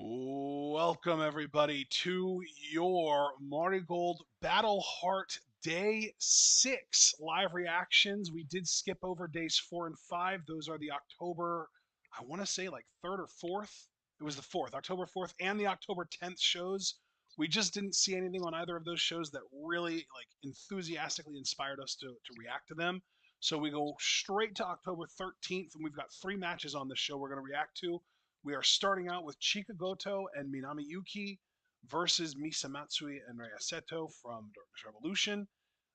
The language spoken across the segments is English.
Welcome, everybody, to your Marigold Battle Heart Day 6 live reactions. We did skip over days 4 and 5. Those are the October, I want to say like 3rd or 4th. It was the 4th, October 4th, and the October 10th shows. We just didn't see anything on either of those shows that really enthusiastically inspired us to react to them. So we go straight to October 13th, and we've got 3 matches on this show we're going to react to. We are starting out with Chika Goto and Minami Yuki versus Misa Matsui and Rei Seto from Darkness Revolution.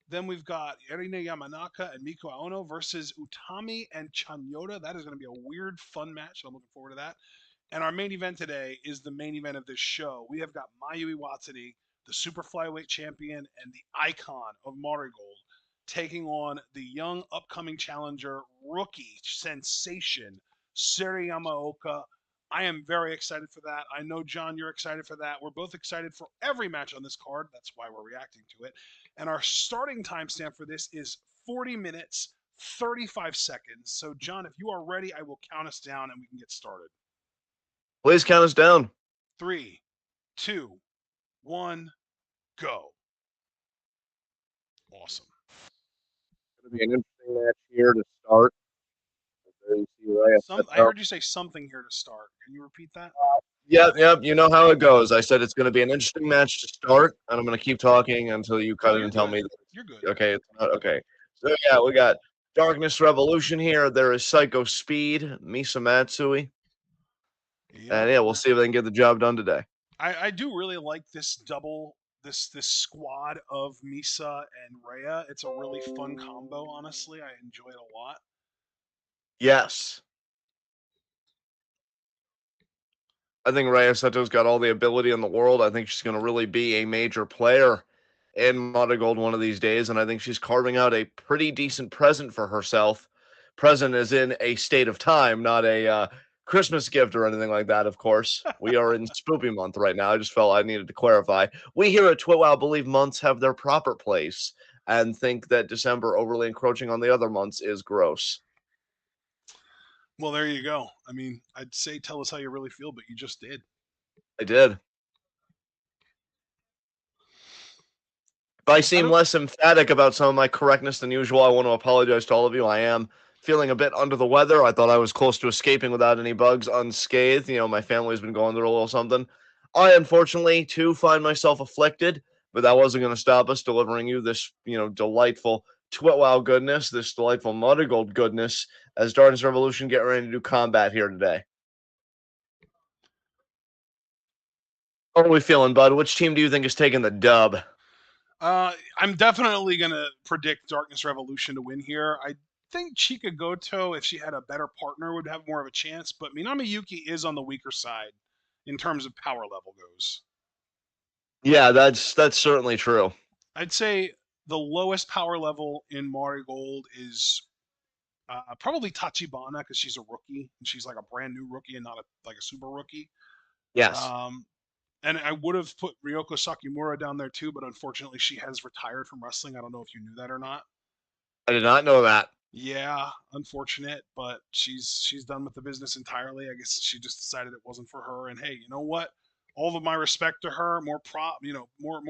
Then we've got Erine Yamanaka and Miko Aono versus Utami and Chanyota. That is going to be a weird, fun match. So I'm looking forward to that. And our main event today is the main event of this show. We have got Mayu Iwatani, the super flyweight champion and the icon of Marigold, taking on the young upcoming challenger, rookie sensation, Seri Yamaoka. I am very excited for that. I know, John, you're excited for that. We're both excited for every match on this card. That's why we're reacting to it. And our starting timestamp for this is 40 minutes, 35 seconds. So, John, if you are ready, I will count us down and we can get started. Please count us down. 3, 2, 1, go. Awesome. It's going to be an interesting match here to start. I heard you say something here to start. Can you repeat that? Yep. You know how it goes. I said it's going to be an interesting match to start, and I'm going to keep talking until you cut No, it you're and tell good. me. That You're good. okay, it's not okay. So yeah, we got Darkness Revolution here. There is Psycho Speed, Misa Matsui, Yep. and yeah, we'll see if they can get the job done today. I do really like this this squad of Misa and Rhea. It's a really fun combo, honestly. I enjoy it a lot. Yes, I think Rhea Seto's got all the ability in the world. I think she's going to really be a major player in Marigold one of these days, and I think she's carving out a pretty decent present for herself. Present is in a state of time, not a Christmas gift or anything like that, of course. We are in Spoopy month right now. I just felt I needed to clarify. We here at Twitwow believe months have their proper place and think that December overly encroaching on the other months is gross. Well, there you go. I mean, I'd say tell us how you really feel, but you just did. I did. If I I seem don't. less emphatic about some of my correctness than usual, I want to apologize to all of you. I am feeling a bit under the weather. I thought I was close to escaping without any bugs unscathed. You know, my family's been going through a little something. I unfortunately too find myself afflicted, but that wasn't going to stop us delivering you this, delightful Twitwow goodness, this delightful Marigold goodness as Darkness Revolution get ready to do combat here today. How are we feeling, bud? Which team do you think is taking the dub? I'm definitely gonna predict Darkness Revolution to win here. I think Chika Goto, if she had a better partner, would have more of a chance. But Minami Yuki is on the weaker side in terms of power level goes. Yeah, that's certainly true. I'd say the lowest power level in Marigold is probably Tachibana because she's a rookie and she's like a brand new rookie and not like a super rookie. Yes. Um, and I would have put Ryoko Sakimura down there too, but unfortunately she has retired from wrestling. I don't know if you knew that or not. I did not know that. Yeah, unfortunate, but she's done with the business entirely. I guess she just decided it wasn't for her. And hey, you know what? All of my respect to her, more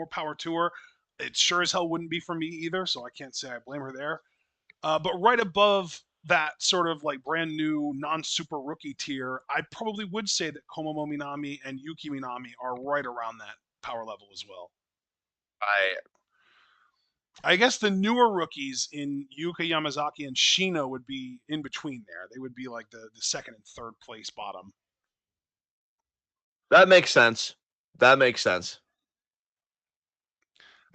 power to her. It sure as hell wouldn't be for me either, so I can't say I blame her there. But right above that sort of like brand new non-super rookie tier, I probably would say that Komomo Minami and Yuki Minami are right around that power level as well. I I guess the newer rookies in Yuka Yamazaki and Shino would be in between there. They would be like the second and third place bottom. That makes sense. That makes sense.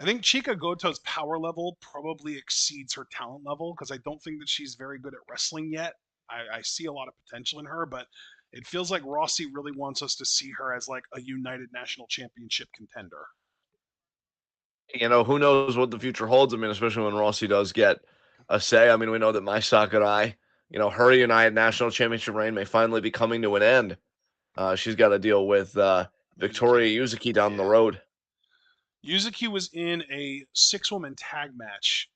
I think Chika Goto's power level probably exceeds her talent level because I don't think that she's very good at wrestling yet. I see a lot of potential in her, but it feels like Rossi really wants us to see her as like a United National Championship contender. You know, who knows what the future holds? I mean, especially when Rossi does get a say. I mean, we know that Mai Sakurai, her United National Championship reign may finally be coming to an end. She's got to deal with Victoria Yuzuki down the Yeah. road. Yuzuki was in a 6-woman tag match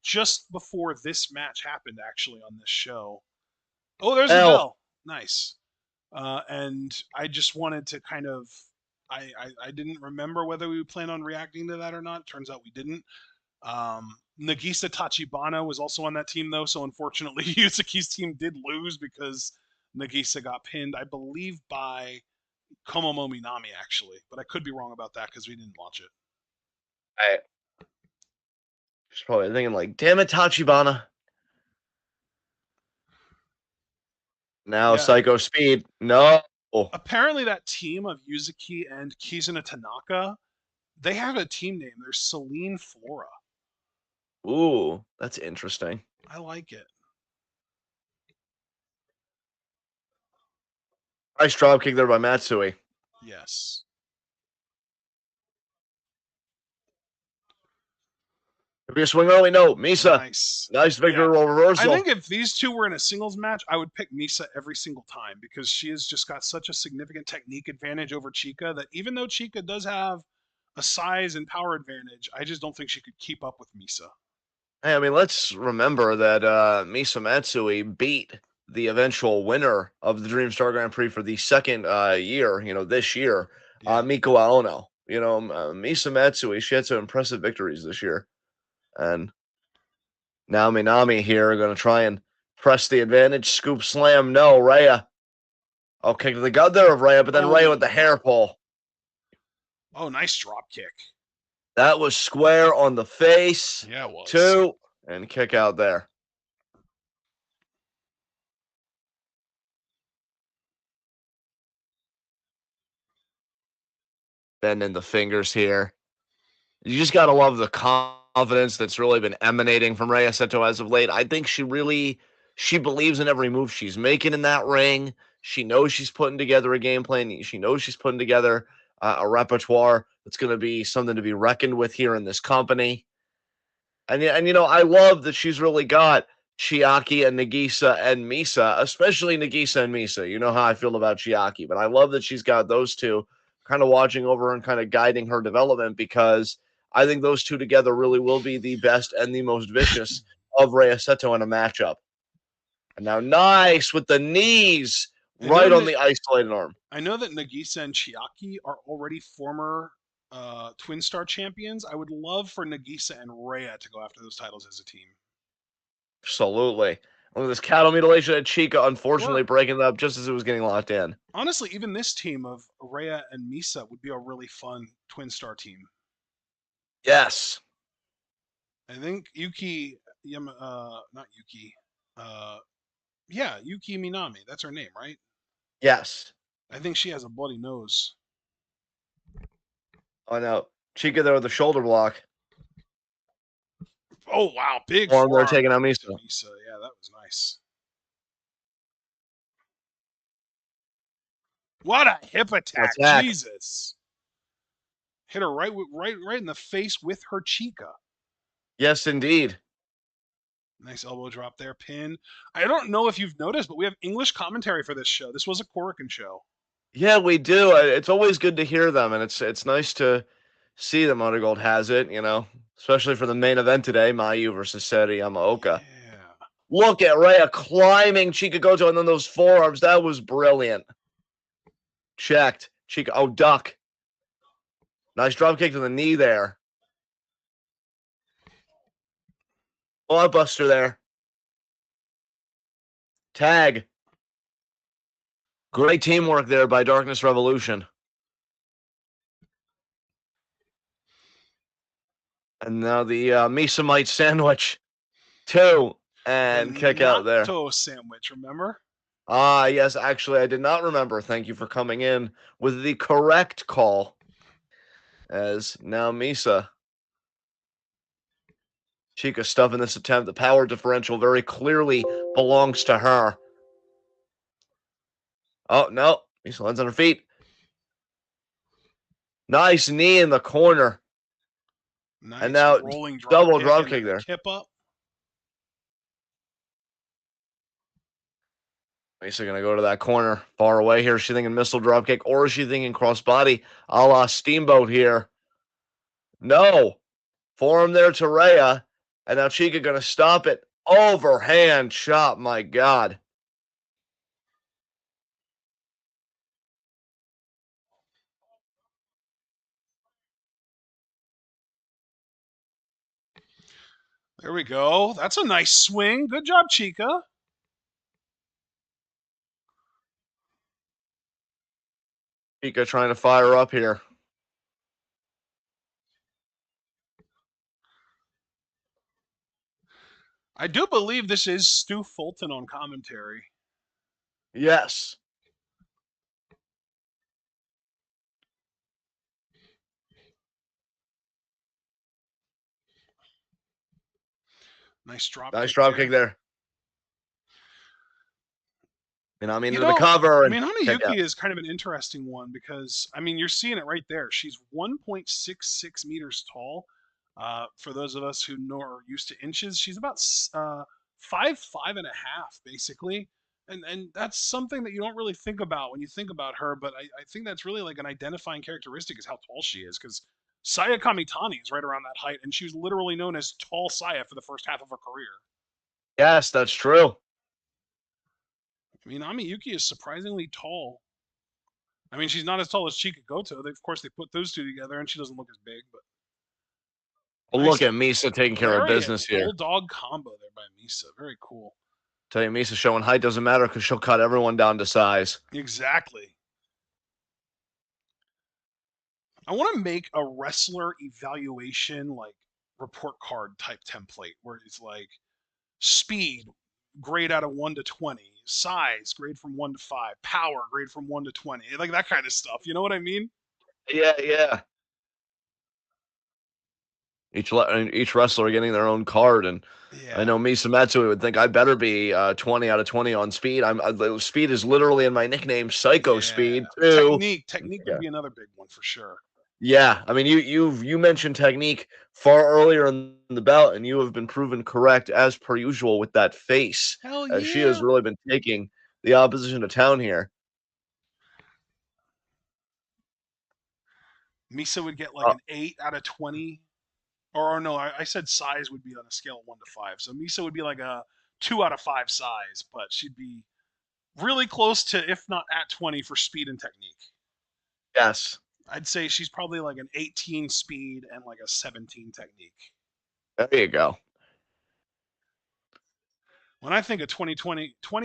just before this match happened, actually, on this show. Oh, there's the Hell, bell. Nice. And I just wanted to kind of. I didn't remember whether we planned on reacting to that or not. Turns out we didn't. Nagisa Tachibana was also on that team, though, so unfortunately, Yuzuki's team did lose because Nagisa got pinned, I believe, by Komomo Minami, actually. But I could be wrong about that because we didn't watch it. I was probably thinking, like, damn it, Tachibana. Now Yeah, Psycho Speed. No. apparently that team of Yuzuki and Kizuna Tanaka, they have a team name. They're Celine Flora. Ooh, that's interesting. I like it. Nice drop kick there by Matsui. Yes. If you swing early, no. Misa. Nice. Nice Yeah. victory roll I reversal. think if these two were in a singles match, I would pick Misa every single time because she has just got such a significant technique advantage over Chica that even though Chica does have a size and power advantage, I just don't think she could keep up with Misa. Hey, I mean, let's remember that Misa Matsui beat the eventual winner of the Dreamstar Grand Prix for the second year, this year, Yeah. Miko Aono. Misa Matsui, she had some impressive victories this year. And now Minami here are going to try and press the advantage. Scoop slam. No, Rhea. Oh, kick to the gut there of Rhea, but then Rhea with the hair pull. Oh, nice drop kick. That was square on the face. Yeah, it was. 2, and kick out there. Bending the fingers here. You just got to love the confidence that's really been emanating from Rhea Seto as of late. I think she believes in every move she's making in that ring. She knows she's putting together a game plan. She knows she's putting together a repertoire that's going to be something to be reckoned with here in this company. And I love that she's really got Chiaki and Nagisa and Misa, especially Nagisa and Misa. You know how I feel about Chiaki, but I love that she's got those two kind of watching over her and kind of guiding her development because I think those two together really will be the best and the most vicious of Rhea Seto in a matchup. And now nice with the knees I know right on the isolated arm. I know that Nagisa and Chiaki are already former Twin Star champions. I would love for Nagisa and Rhea to go after those titles as a team. Absolutely. Look at this cattle mutilation at Chica, unfortunately Or breaking it up just as it was getting locked in. honestly, even this team of Rhea and Misa would be a really fun Twin Star team. Yes. I think not Yuki, yeah, Yuki Minami. That's her name, right? Yes. I think she has a bloody nose. Oh no. Chica there with the shoulder block. Oh wow, big Forearm there forearm taking out to Misa. Misa. Yeah, that was nice. What a hip attack! Attack. Jesus, hit her right in the face with her Chica. Yes, indeed. Nice elbow drop there, pin. I don't know if you've noticed, but we have English commentary for this show. This was a Korakuen show. Yeah, we do. It's always good to hear them, and it's nice to see that MARIGOLD has it, especially for the main event today, Mayu versus Seri Yamaoka. Yeah. Look at Rhea climbing Chica Goto and then those forearms. That was brilliant. Checked. Chica, oh, duck. Nice drop kick to the knee there. Blockbuster there. Tag. Great teamwork there by Darkness Revolution. And now the Misamite sandwich. 2. The And kick out there. natto sandwich, remember? Ah, yes, actually, I did not remember. Thank you for coming in with the correct call. As now Misa. Chica stuffing this attempt. The power differential very clearly belongs to her. Oh, no. Misa lands on her feet. Nice knee in the corner. Nice And now rolling drop double kick drop and then kick a there. kip up. Misa going to go to that corner far away here. Is she thinking missile drop kick or is she thinking crossbody a la Steamboat here? No. Forearm there to Rhea. And now Chica going to stop it. Overhand chop. My God. There we go. That's a nice swing. Good job, Chica. Pika trying to fire up here. I do believe this is Stu Fulton on commentary. Yes. Nice drop Nice kick drop kick there. there. And I mean, You into the know, cover and Minami kick Yuki out. is kind of an interesting one because, I mean, you're seeing it right there. She's 1.66 meters tall. For those of us who know are used to inches, she's about 5'5.5", basically. And that's something that you don't really think about when you think about her, but I think that's really like an identifying characteristic is how tall she is, because Saya Kamitani is right around that height, and she was literally known as Tall Saya for the first half of her career. Yes, that's true. I mean, Ami Yuki is surprisingly tall. I mean, she's not as tall as Chika Goto. Of course, they put those two together, and she doesn't look as big. But Well, nice, look at Misa taking care of very business here. bulldog combo there by Misa. Very cool. Tell you, Misa showing height doesn't matter because she'll cut everyone down to size. Exactly. I want to make a wrestler evaluation like report card type template where it's like speed, grade out of 1 to 20, size, grade from 1 to 5, power, grade from 1 to 20, like that kind of stuff. You know what I mean? Yeah, yeah. Each wrestler getting their own card, and I Yeah. know Misa Matsui would think I better be 20 out of 20 on speed. Speed is literally in my nickname, Psycho Yeah. Speed too. Technique would Yeah, be another big one for sure. yeah. I mean, you mentioned technique far earlier in the bout, and you have been proven correct as per usual with that face, Hell as she has yeah. really been taking the opposition to town here. Misa would get like Uh, an 8 out of 20. Or no, I said size would be on a scale of 1 to 5. So Misa would be like a 2 out of 5 size, but she'd be really close to, if not at 20, for speed and technique. yes, I'd say she's probably like an 18 speed and like a 17 technique. there you go. When I think of 20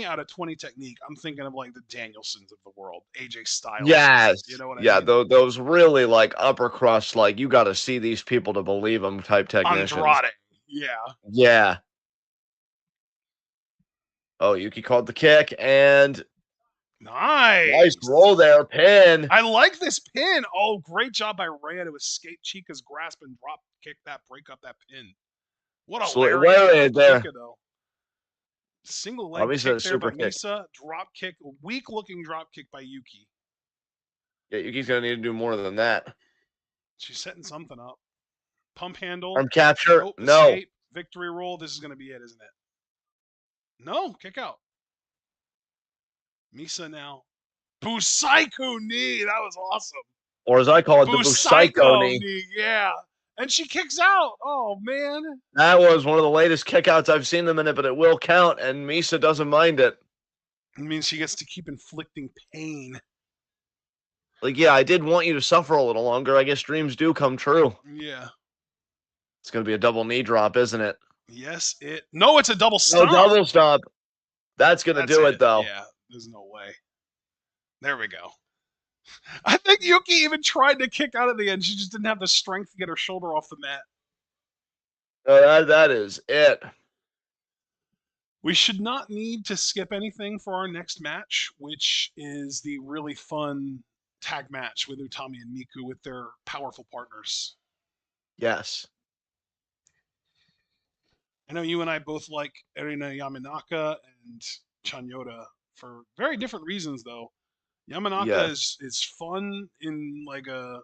out of 20 technique, I'm thinking of like the Danielsons of the world, AJ Styleses. You Yes. know what I Yeah, mean? those really like upper crust, like you got to see these people to believe them type technicians. Andrade. Yeah. Yeah. Oh, Yuki called the kick and nice roll Nice. there, pin. I like this pin. Oh, great job by Rhea to escape Chica's grasp and drop kick that, break up that pin. What a Absolutely lariat by lariat there. Chica, though. Single leg Obviously kick a there by super kick. Misa. Drop kick, weak looking drop kick by Yuki. Yeah, Yuki's gonna need to do more than that. She's setting something up. Pump handle. Arm capture. Nope. No. Escape. Victory roll. This is going to be it, isn't it? No. Kick out. Misa now. Busaiku knee. That was awesome. Or as I call it, the Busaiku Busaiku knee. knee. Yeah. And she kicks out. Oh, man. That was one of the latest kickouts I've seen them in it, but it will count, and Misa doesn't mind it. It means she gets to keep inflicting pain. Like, yeah, I did want you to suffer a little longer. I guess dreams do come true. Yeah. It's gonna be a double knee drop, isn't it? Yes, it. No, it's a double No stomp. double stop. That's gonna That's do it though. Yeah. There's no way. There we go. I think Yuki even tried to kick out at the end. She just didn't have the strength to get her shoulder off the mat. That is it. We should not need to skip anything for our next match, which is the really fun tag match with Utami and Miku with their powerful partners. Yes. I know you and I both like Erina Yamanaka and Chanyota for very different reasons, though. Yamanaka Yes. is fun in like an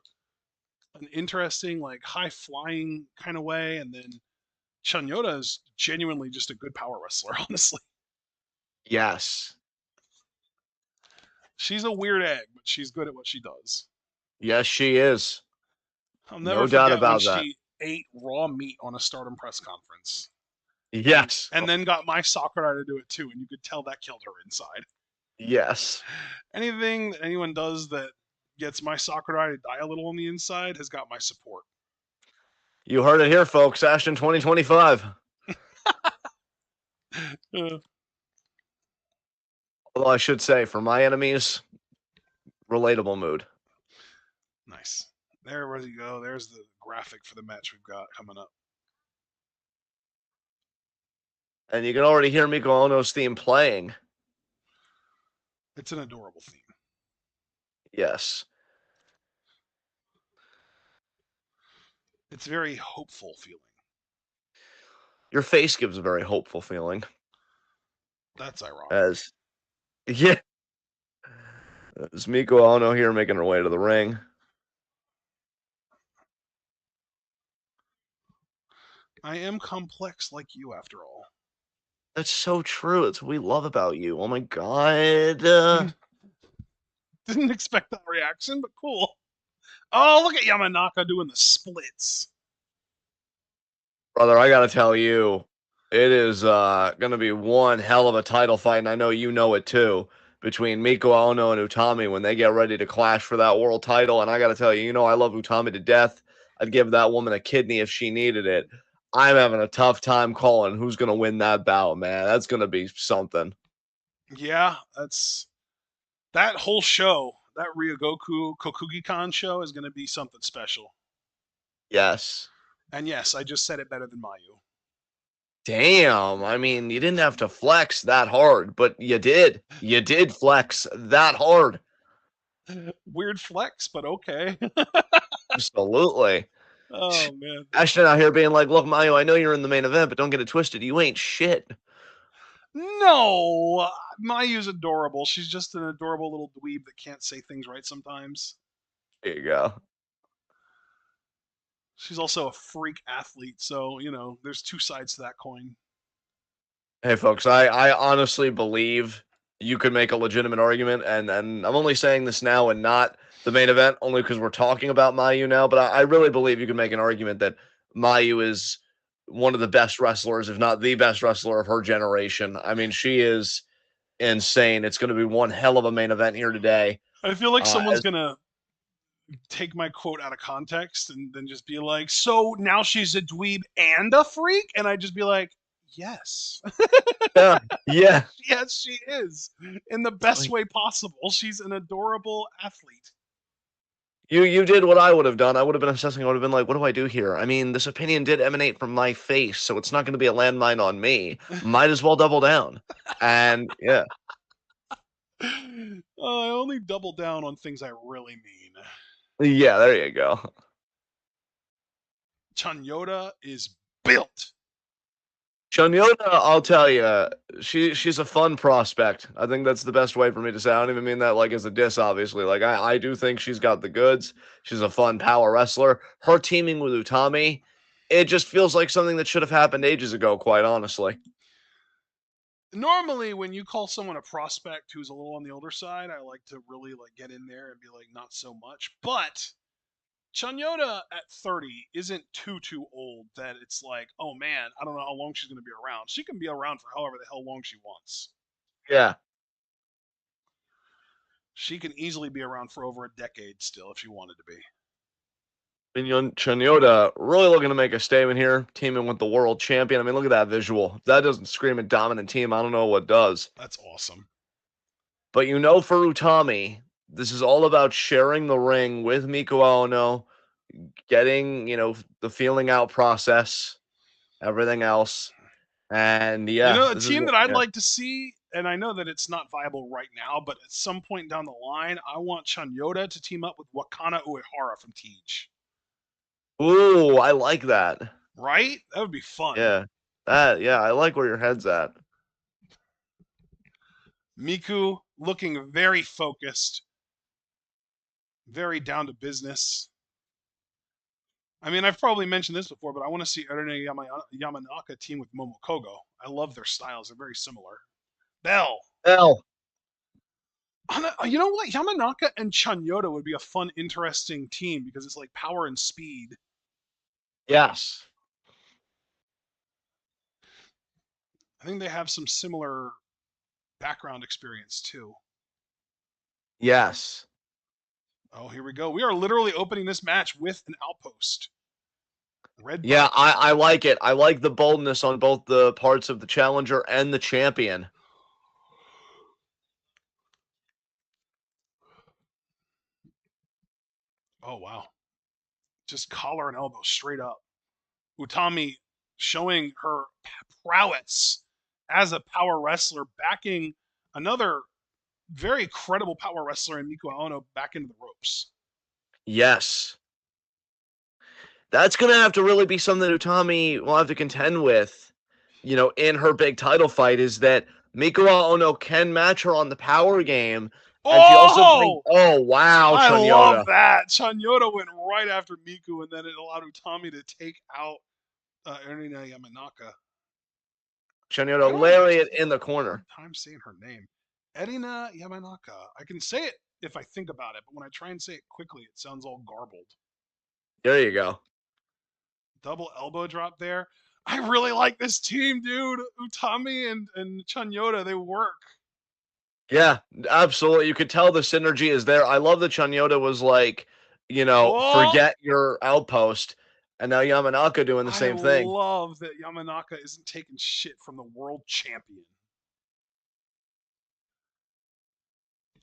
interesting, like high flying kind of way, and then Chanyota is genuinely just a good power wrestler, honestly. Yes. She's a weird egg, but she's good at what she does. Yes, she is. I'll never No doubt forget when about that. she ate raw meat on a Stardom press conference. Yes. And then got my Sakurai to do it too, and you could tell that killed her inside. Yes. Anything that anyone does that gets my Sakurai to die a little on the inside has got my support. You heard it here, folks. Ashton 2025. Uh, Although I should say, for my enemies, relatable mood. nice. There we go. There's the graphic for the match we've got coming up. And you can already hear Miko Ono's theme playing. It's an adorable theme. Yes. It's very hopeful feeling. Your face gives a very hopeful feeling. That's ironic. As yeah, as Miko Ono here making her way to the ring. I am complex like you, after all. That's so true. It's what we love about you. Oh my god. Didn't expect that reaction, but cool. Oh, look at Yamanaka doing the splits. Brother, I gotta tell you, it is gonna be one hell of a title fight, and I know you know it too, between Miko Ono and Utami when they get ready to clash for that world title. And I gotta tell you, you know I love Utami to death. I'd give that woman a kidney if she needed it. I'm having a tough time calling who's gonna win that bout, man. That's gonna be something. Yeah, that's that whole show. That Ryogoku Kokugi-kan show is going to be something special. Yes. And yes, I just said it better than Mayu. Damn. I mean, you didn't have to flex that hard, but you did. You did flex that hard. Weird flex, but okay. Absolutely. Oh man. Ashton out here being like, "Look, Mayo, I know you're in the main event, but don't get it twisted. You ain't shit." No, Mayu's adorable. She's just an adorable little dweeb that can't say things right sometimes. There you go. She's also a freak athlete, so there's two sides to that coin. Hey, folks, I honestly believe you could make a legitimate argument, and I'm only saying this now and not the main event, only because we're talking about Mayu now. But I really believe you can make an argument that Mayu is one of the best wrestlers, if not the best wrestler of her generation. I mean, she is insane. It's going to be one hell of a main event here today. I feel like someone's As gonna take my quote out of context and then just be like, "So now she's a dweeb and a freak," and I just be like, "Yes, yeah, yeah. yes, she is, in the It's best like way possible. She's an adorable athlete." you did what I would have done. I would have been assessing. I would have been like, "What do I do here?" I mean, this opinion did emanate from my face, so it's not going to be a landmine on me. Might as well double down. And yeah, I only double down on things I really mean. yeah, there you go. Chanyota is built. Shonyota, I'll tell you, she's a fun prospect. I think that's the best way for me to say. I don't even mean that like as a diss, obviously. Like I do think she's got the goods. She's a fun power wrestler. Her teaming with Utami, it just feels like something that should have happened ages ago. Quite honestly. Normally, when you call someone a prospect who's a little on the older side, I like to really like get in there and be like, not so much. But Chanyota at 30 isn't too old that it's like, oh man, I don't know how long she's going to be around. She can be around for however the hell long she wants. Yeah. She can easily be around for over a decade still if she wanted to be. Chanyota really looking to make a statement here, teaming with the world champion. I mean, look at that visual. If that doesn't scream a dominant team, I don't know what does. That's awesome. But for Utami, this is all about sharing the ring with Miko Aono, getting, the feeling out process, everything else. And yeah, A this is team what, that I'd yeah. like to see, and I know that it's not viable right now, but at some point down the line, I want Chanyota to team up with Wakana Uehara from Teach. Ooh, I like that. Right? That would be fun. Yeah. Yeah, I like where your head's at. Miku looking very focused, very down to business. I mean, I've probably mentioned this before, but I want to see Erene Yamanaka team with Momokogo. I love their styles; they're very similar. Bell. Hell, You know what? Yamanaka and Chanyota would be a fun, interesting team because it's like power and speed. yes. I think they have some similar background experience too. Yes. Oh, here we go. We are literally opening this match with an outpost. Red Yeah, button. I like it. I like the boldness on both the parts of the challenger and the champion. Oh wow. Just collar and elbow straight up. Utami showing her prowess as a power wrestler, backing another very credible power wrestler in Miko Aono back into the ropes. Yes. That's going to have to really be something that Utami will have to contend with, in her big title fight is that Mikawa Ono can match her on the power game. And she also Oh, oh, wow, I love Chanyota. that. Chanyota went right after Miku, and then it allowed Utami to take out Erina Yamanaka. Chanyota I don't have lariat in the a corner. hard time saying her name. Erina Yamanaka. I can say it if I think about it, but when I try and say it quickly, it sounds all garbled. There you go. Double elbow drop there. I really like this team, dude. Utami and Chanyota, they work. Yeah, absolutely. You could tell the synergy is there. I love that Chanyota was like, Oh, forget your outpost. And now Yamanaka doing the I same thing. love that Yamanaka isn't taking shit from the world champion.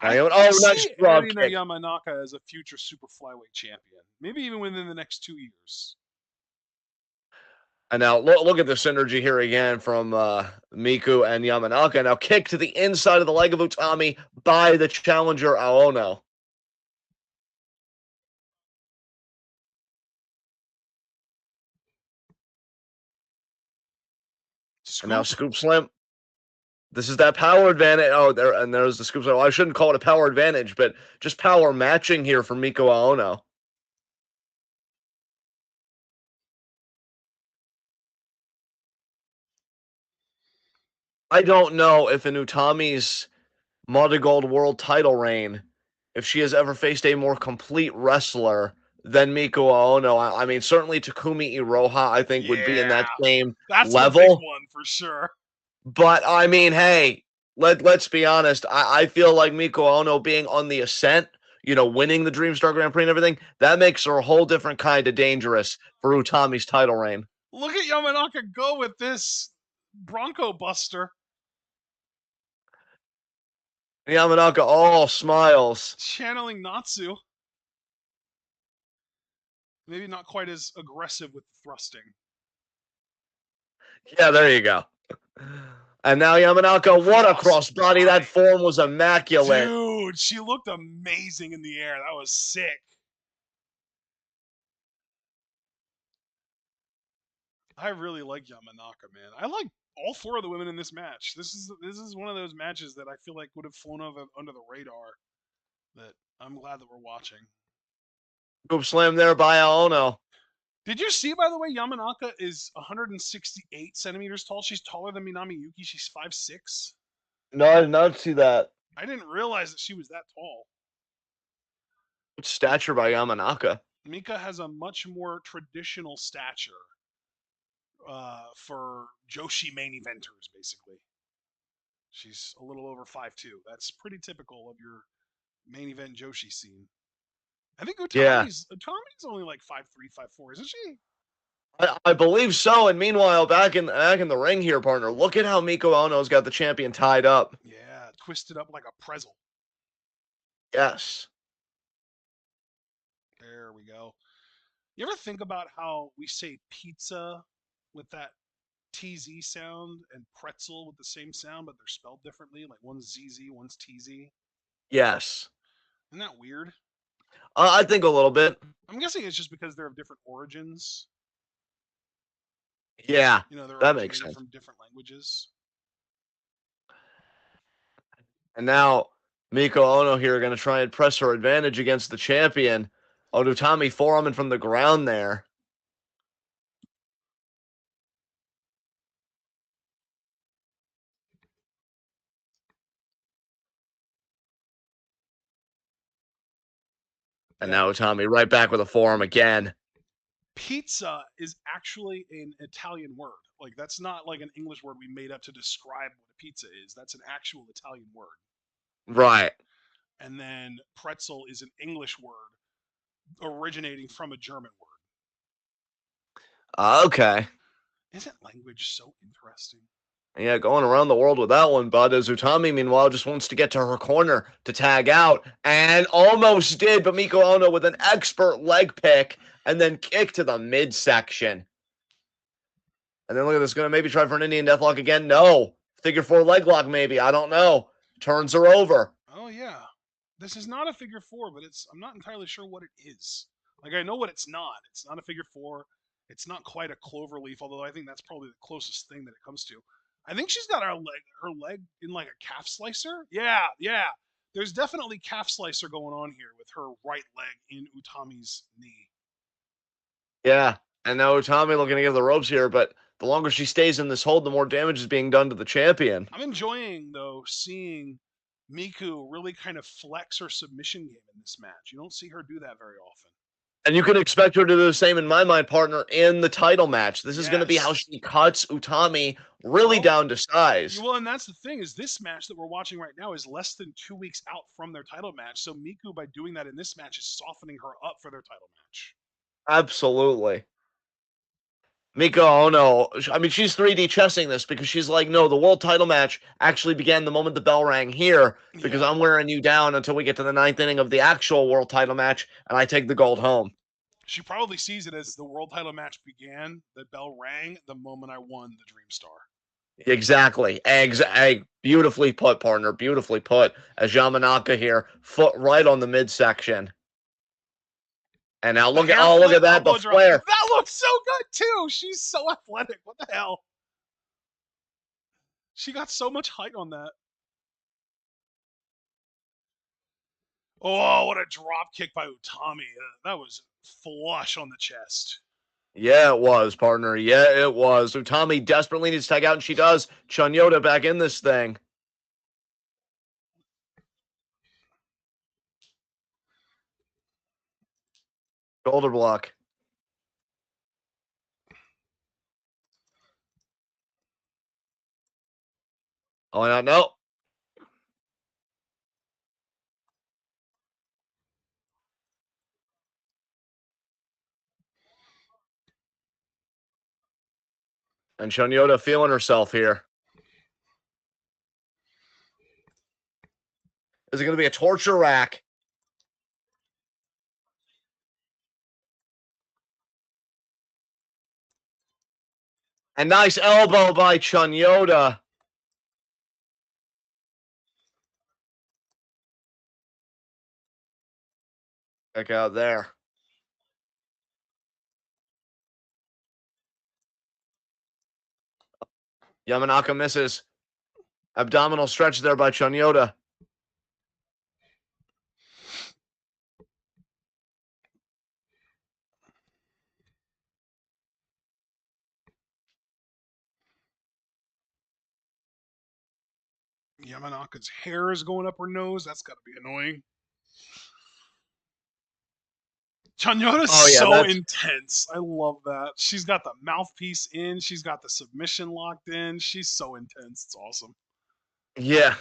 I could Oh, nice see frog Erina kick. Yamanaka as a future super flyweight champion. Maybe even within the next 2 years. And now look at the synergy here again from Miku and Yamanaka. Now kick to the inside of the leg of Utami by the challenger Aono. And now Scoop. scoop slam. This is that power advantage. Oh, there's the scoop slam. Well, I shouldn't call it a power advantage, but just power matching here for Miku Aono. I don't know if in Utami's Marigold world title reign, if she has ever faced a more complete wrestler than Miku Aono. I mean, certainly Takumi Iroha, I think, would be in that Yeah. same That's the big level. one for sure. But I mean, hey, let's be honest. I feel like Miku Ono being on the ascent, winning the Dreamstar Grand Prix and everything, that makes her a whole different kind of dangerous for Utami's title reign. Look at Yamanaka go with this Bronco Buster. Yamanaka all smiles. Channeling Natsu. Maybe not quite as aggressive with the thrusting. Yeah, there you go. And now Yamanaka, what a crossbody. That Crossbody. form was immaculate. Dude, she looked amazing in the air. That was sick. I really like Yamanaka, man. I like all four of the women in this match. This is one of those matches that I feel like would have flown under the radar. That I'm glad that we're watching. Scoop slam there by Aono. Did you see, by the way, Yamanaka is 168 centimeters tall. She's taller than Minami Yuki. She's 5'6". No, I did not see that. I didn't realize that she was that tall. Stature by Yamanaka. Mika has a much more traditional stature for Joshi main eventers, basically. She's a little over 5'2". That's pretty typical of your main event Joshi scene. I think Yeah. Utami's only like 5'3", 5'4", isn't she? I believe so. And meanwhile, back in the ring here, partner, look at how Miko Ono's got the champion tied up. Yeah, twisted up like a pretzel. Yes. There we go. You ever think about how we say pizza with that TZ sound and pretzel with the same sound, but they're spelled differently? Like one's ZZ, one's TZ. Yes. Isn't that weird? I think a little bit. I'm guessing it's just because they're of different origins. Yeah, They're that makes originated sense. from different languages. And now Miko Ono here going to try and press her advantage against the champion. Odutami forearming from the ground there. And Yeah, now Utami right back with a forearm again. pizza is actually an Italian word. Like that's not like an English word we made up to describe what a pizza is. That's an actual Italian word. Right. And then pretzel is an English word originating from a German word. Okay. Isn't language so interesting? Yeah, going around the world with that one, bud. As Utami, meanwhile, just wants to get to her corner to tag out, and almost did, but Miko Ono with an expert leg pick, and then kick to the midsection. And then look at this, gonna maybe try for an Indian Deathlock again. No. Figure four leg lock, maybe. I don't know. Turns her over. Oh yeah. This is not a figure four, but I'm not entirely sure what it is. Like I know what it's not. It's not a figure four. It's not quite a clover leaf, although I think that's probably the closest thing that it comes to. I think she's got her leg in like a calf slicer. Yeah, yeah. There's definitely calf slicer going on here with her right leg in Utami's knee. Yeah. And now Utami looking to get the ropes here, but the longer she stays in this hold, the more damage is being done to the champion. I'm enjoying though seeing Miku really kind of flex her submission game in this match. You don't see her do that very often. And you can expect her to do the same, in my mind, partner, in the title match. This is going to be how Yes. she cuts Utami really Well, down to size. well, and that's the thing is this match that we're watching right now is less than 2 weeks out from their title match. So Miku, by doing that in this match, is softening her up for their title match. Absolutely. Miko Ono, I mean, she's 3D chessing this because she's like, no, the world title match actually began the moment the bell rang here because Yeah. I'm wearing you down until we get to the ninth inning of the actual world title match and I take the gold home. She probably sees it as the world title match began. The bell rang the moment I won the Dream Star. Exactly. Beautifully put, partner. Beautifully put. As Yamanaka here, foot right on the midsection. And now The look at hair flip, that, the elbow drop. flare. That looks so good too. She's so athletic. What the hell? She got so much height on that. Oh, what a drop kick by Utami. That was flush on the chest. Yeah, it was, partner. Yeah, it was. Utami desperately needs to tag out, and she does. Chunyota back in this thing. Shoulder block. Oh, yeah, no. And Chunyota feeling herself here. Is it going to be a torture rack? A nice elbow by Chunyota. Check out there. Yamanaka misses. Abdominal stretch there by Chunyota. Yamanaka's hair is going up her nose. That's got to be annoying. Chanyota's Oh, yeah, so that's. intense. I love that. She's got the mouthpiece in. She's got the submission locked in. She's so intense. It's awesome. Yeah.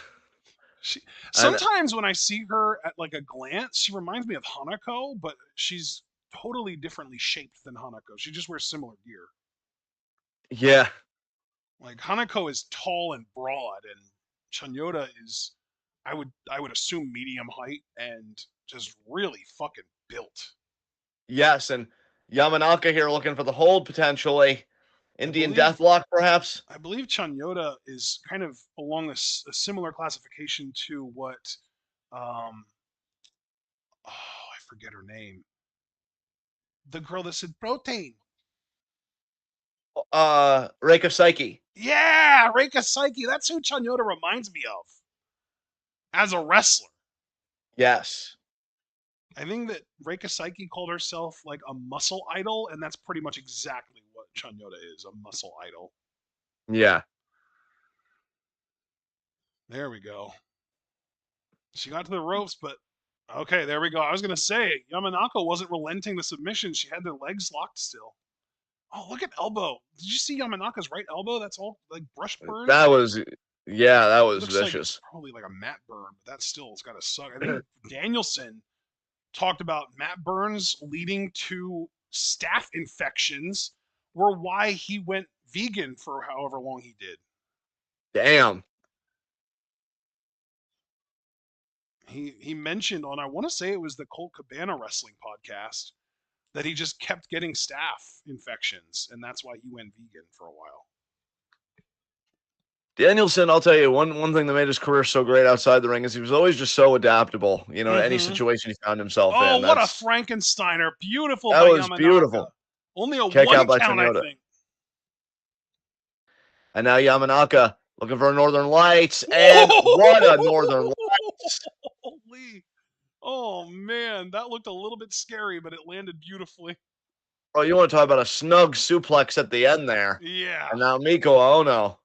She And sometimes when I see her at like a glance, she reminds me of Hanako, but she's totally differently shaped than Hanako. She just wears similar gear. yeah. Like Hanako is tall and broad, and Chanyota is, I would assume medium height and just really fucking built. Yes. And Yamanaka here looking for the hold potentially. I Indian believe Deathlock, perhaps. I believe Chanyota is kind of along a similar classification to what, oh, I forget her name. The girl that said protein. Reika Psyche. Yeah, Reika Psyche. That's who Chanyota reminds me of as a wrestler. Yes. I think that Reika Psyche called herself like a muscle idol, and that's pretty much exactly what Chanyota is, a muscle idol. Yeah. There we go. She got to the ropes, but okay, there we go. I was gonna say Yamanaka wasn't relenting the submission. She had their legs locked still. Oh, look at elbow. Did you see Yamanaka's right elbow? That's all like brush burn. That was. Yeah, that It was looks like vicious. probably like a matte burn, but that still has gotta suck. I think Danielson talked about matte burns leading to staph infections, were why he went vegan for however long he did. Damn. He mentioned on, I want to say it was the Colt Cabana wrestling podcast, that he just kept getting staph infections, and that's why he went vegan for a while. Danielson, I'll tell you, one thing that made his career so great outside the ring is he was always just so adaptable, you know, to any Mm-hmm. situation he found himself Oh, in. what a Frankensteiner. Beautiful That by was Yamanaka. beautiful. Only a Kick out one by count, I Toyota. think. And now Yamanaka looking for a Northern Lights. And what a Northern Lights. Holy. Oh, man. That looked a little bit scary, but it landed beautifully. Oh, you want to talk about a snug suplex at the end there. Yeah. And now Miko Ono.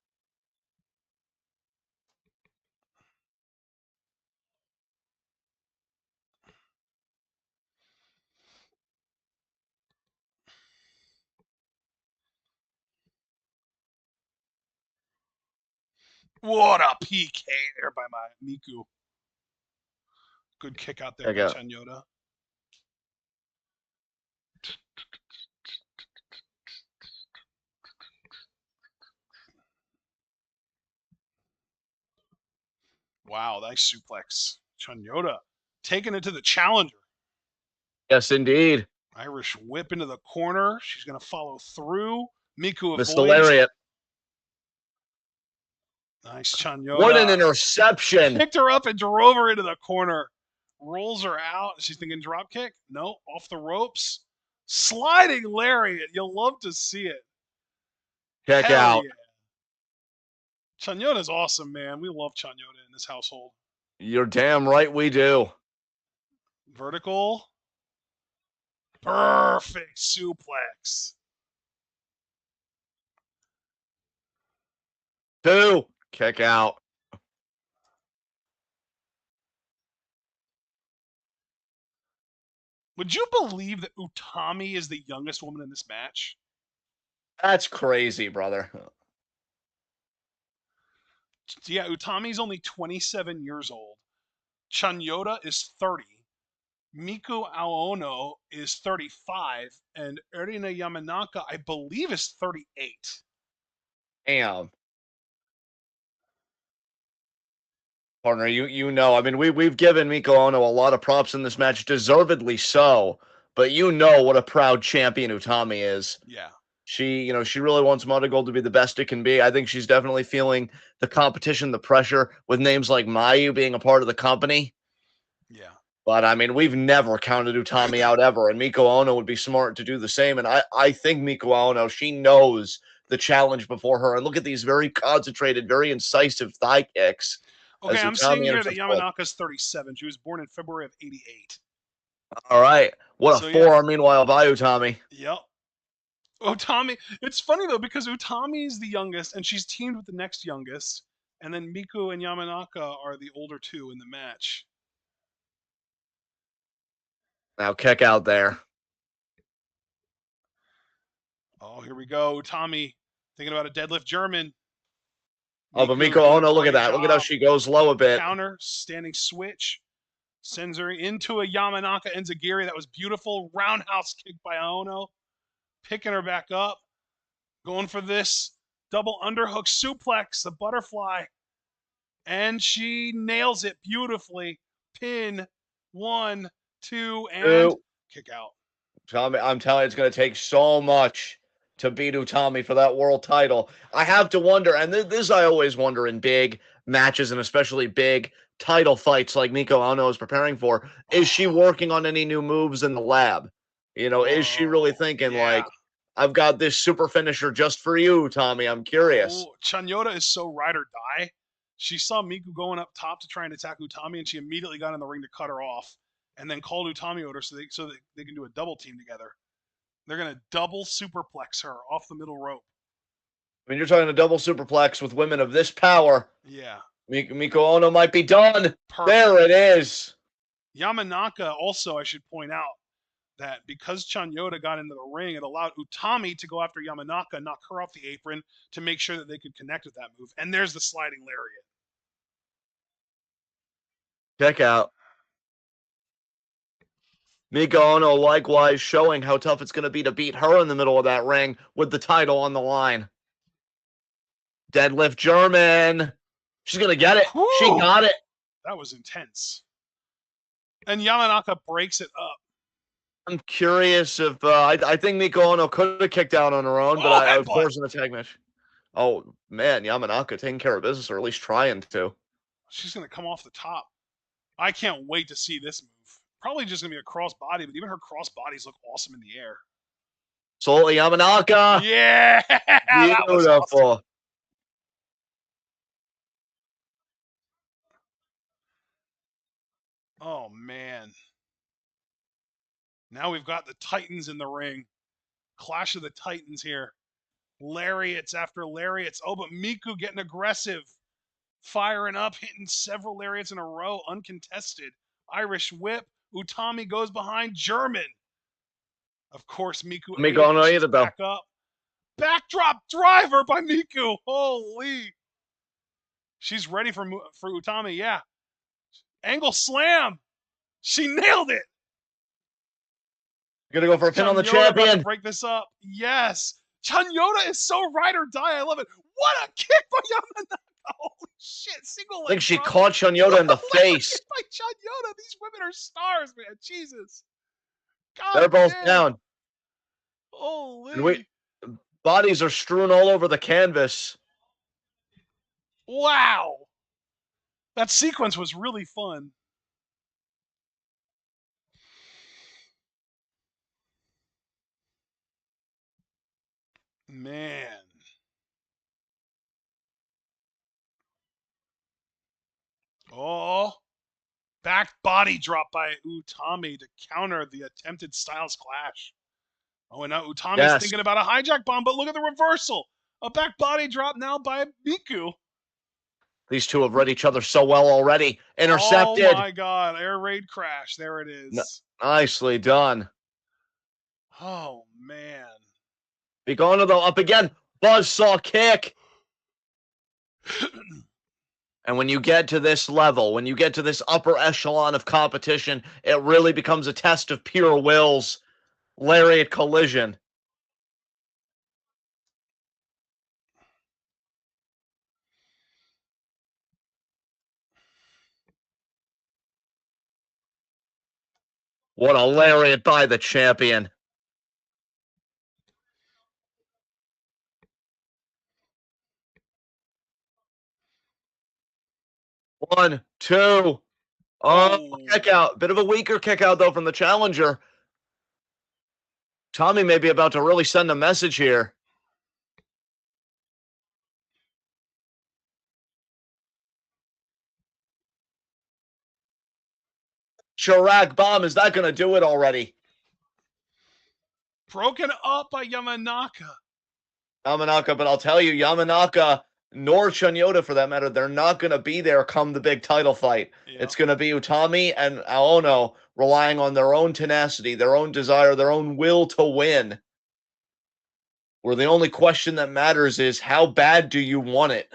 What a PK there by my Miku. Good kick out there Check by out. Chanyota. Wow, nice suplex. Chanyota taking it to the challenger. Yes, indeed. Irish whip into the corner. She's going to follow through. Miku Missed the avoids. lariat. Nice What an Chanyota. interception. Picked her up and drove her into the corner. Rolls her out. She's thinking drop kick. No, off the ropes. Sliding lariat. You'll love to see it. Check Hell out. yeah. Chanyota's awesome, man. We love Chanyota in this household. You're damn right we do. Vertical. Perfect suplex. 2. Kick out. Would you believe that Utami is the youngest woman in this match? That's crazy, brother. Yeah, Utami's only 27 years old. Chanyota is 30. Miku Aono is 35. And Erina Yamanaka, I believe, is 38. Damn. Partner, you know, I mean, we've given Miko Ono a lot of props in this match, deservedly so. But you know what a proud champion Utami is. Yeah. She really wants MARIGOLD to be the best it can be. I think she's definitely feeling the competition, the pressure with names like Mayu being a part of the company. Yeah. But I mean, we've never counted Utami out ever, and Miko Ono would be smart to do the same. And I think Miko Ono, she knows the challenge before her. And look at these very concentrated, very incisive thigh kicks Okay, as I'm seeing Utami here enters that the fold. Yamanaka's 37. She was born in February of 88. All right, what a So, yeah. forearm meanwhile by Utami. Yep. Utami. It's funny, though, because Utami's the youngest, and she's teamed with the next youngest. And then Miku and Yamanaka are the older two in the match. Now kick out there. Oh, here we go. Tommy thinking about a deadlift German. Oh, but Miku Miko doing a Ono, look at great that. Look at how job. she goes low a bit. Counter, standing switch. Sends her into a Yamanaka Enzigiri. That was beautiful. Roundhouse kick by Ono. Picking her back up. Going for this double underhook suplex, the butterfly. And she nails it beautifully. Pin. 1, 2, and Two. kick out. Tommy, I'm telling you, it's going to take so much to beat Utami for that world title. I have to wonder, and this I always wonder in big matches and especially big title fights like Miko Ono is preparing for, is she working on any new moves in the lab? You know, is she really Oh, thinking yeah. like, I've got this super finisher just for you, Tommy? I'm curious. Oh, Chanyota is so ride or die. She saw Miku going up top to try and attack Utami, and she immediately got in the ring to cut her off, and then called Utami over so they can do a double team together. They're gonna double superplex her off the middle rope. I mean, you're talking a double superplex with women of this power. Yeah, Miko Ono might be done. perfect. There it is. Yamanaka also, I should point out that because Chanyota got into the ring, it allowed Utami to go after Yamanaka, knock her off the apron to make sure that they could connect with that move. And there's the sliding lariat. Check out. Mika Ono likewise showing how tough it's going to be to beat her in the middle of that ring with the title on the line. Deadlift German. She's going to get it. She Whew, got it. that was intense. And Yamanaka breaks it up. I'm curious if I think Mika Ono could have kicked out on her own, but Oh, of headbutt! course in a tag match. Oh man, Yamanaka taking care of business, or at least trying to. She's going to come off the top. I can't wait to see this move. Probably just going to be a cross body, but even her cross bodies look awesome in the air. Solo Yamanaka. Yeah, that was awesome. Beautiful. Oh, man. Now we've got the Titans in the ring. Clash of the Titans here. Lariats after lariats. Oh, but Miku getting aggressive. Firing up, hitting several lariats in a row, uncontested. Irish whip. Utami goes behind German. Of course, Miku ate Mika it, Ono but ate she's it though. back up. Backdrop driver by Miku. Holy. She's ready for Utami, yeah. Angle slam. She nailed it. Gonna go for a pin on the Chanyota about to champion. break this up. Yes. Chanyota is so ride or die. I love it. What a kick by Yamanaka. Holy shit. Single I leg think she drop. caught Chanyota in the face. By Chanyota. These women are stars, man. Jesus. God They're both damn. down. Holy. Bodies are strewn all over the canvas. Wow. That sequence was really fun. Man. Oh. Back body drop by Utami to counter the attempted Styles Clash. Oh, and now Utami's Yes. thinking about a hijack bomb, but look at the reversal. A back body drop now by Miku. These two have read each other so well already. Oh Intercepted. my god, air raid crash. There it is. Nicely done. Oh man. Mika though up again. Buzzsaw kick. And when you get to this level, when you get to this upper echelon of competition, it really becomes a test of pure wills. Lariat collision. What a lariat by the champion. One, two. Kick out. Bit of a weaker kick out, though, from the challenger. Tommy may be about to really send a message here. Chirac bomb. Is that going to do it already? Broken up by Yamanaka. Yamanaka, but I'll tell you, Yamanaka nor Chanyota, for that matter, they're not going to be there come the big title fight. Yep. It's going to be Utami and Aono relying on their own tenacity, their own desire, their own will to win. Where the only question that matters is how bad do you want it?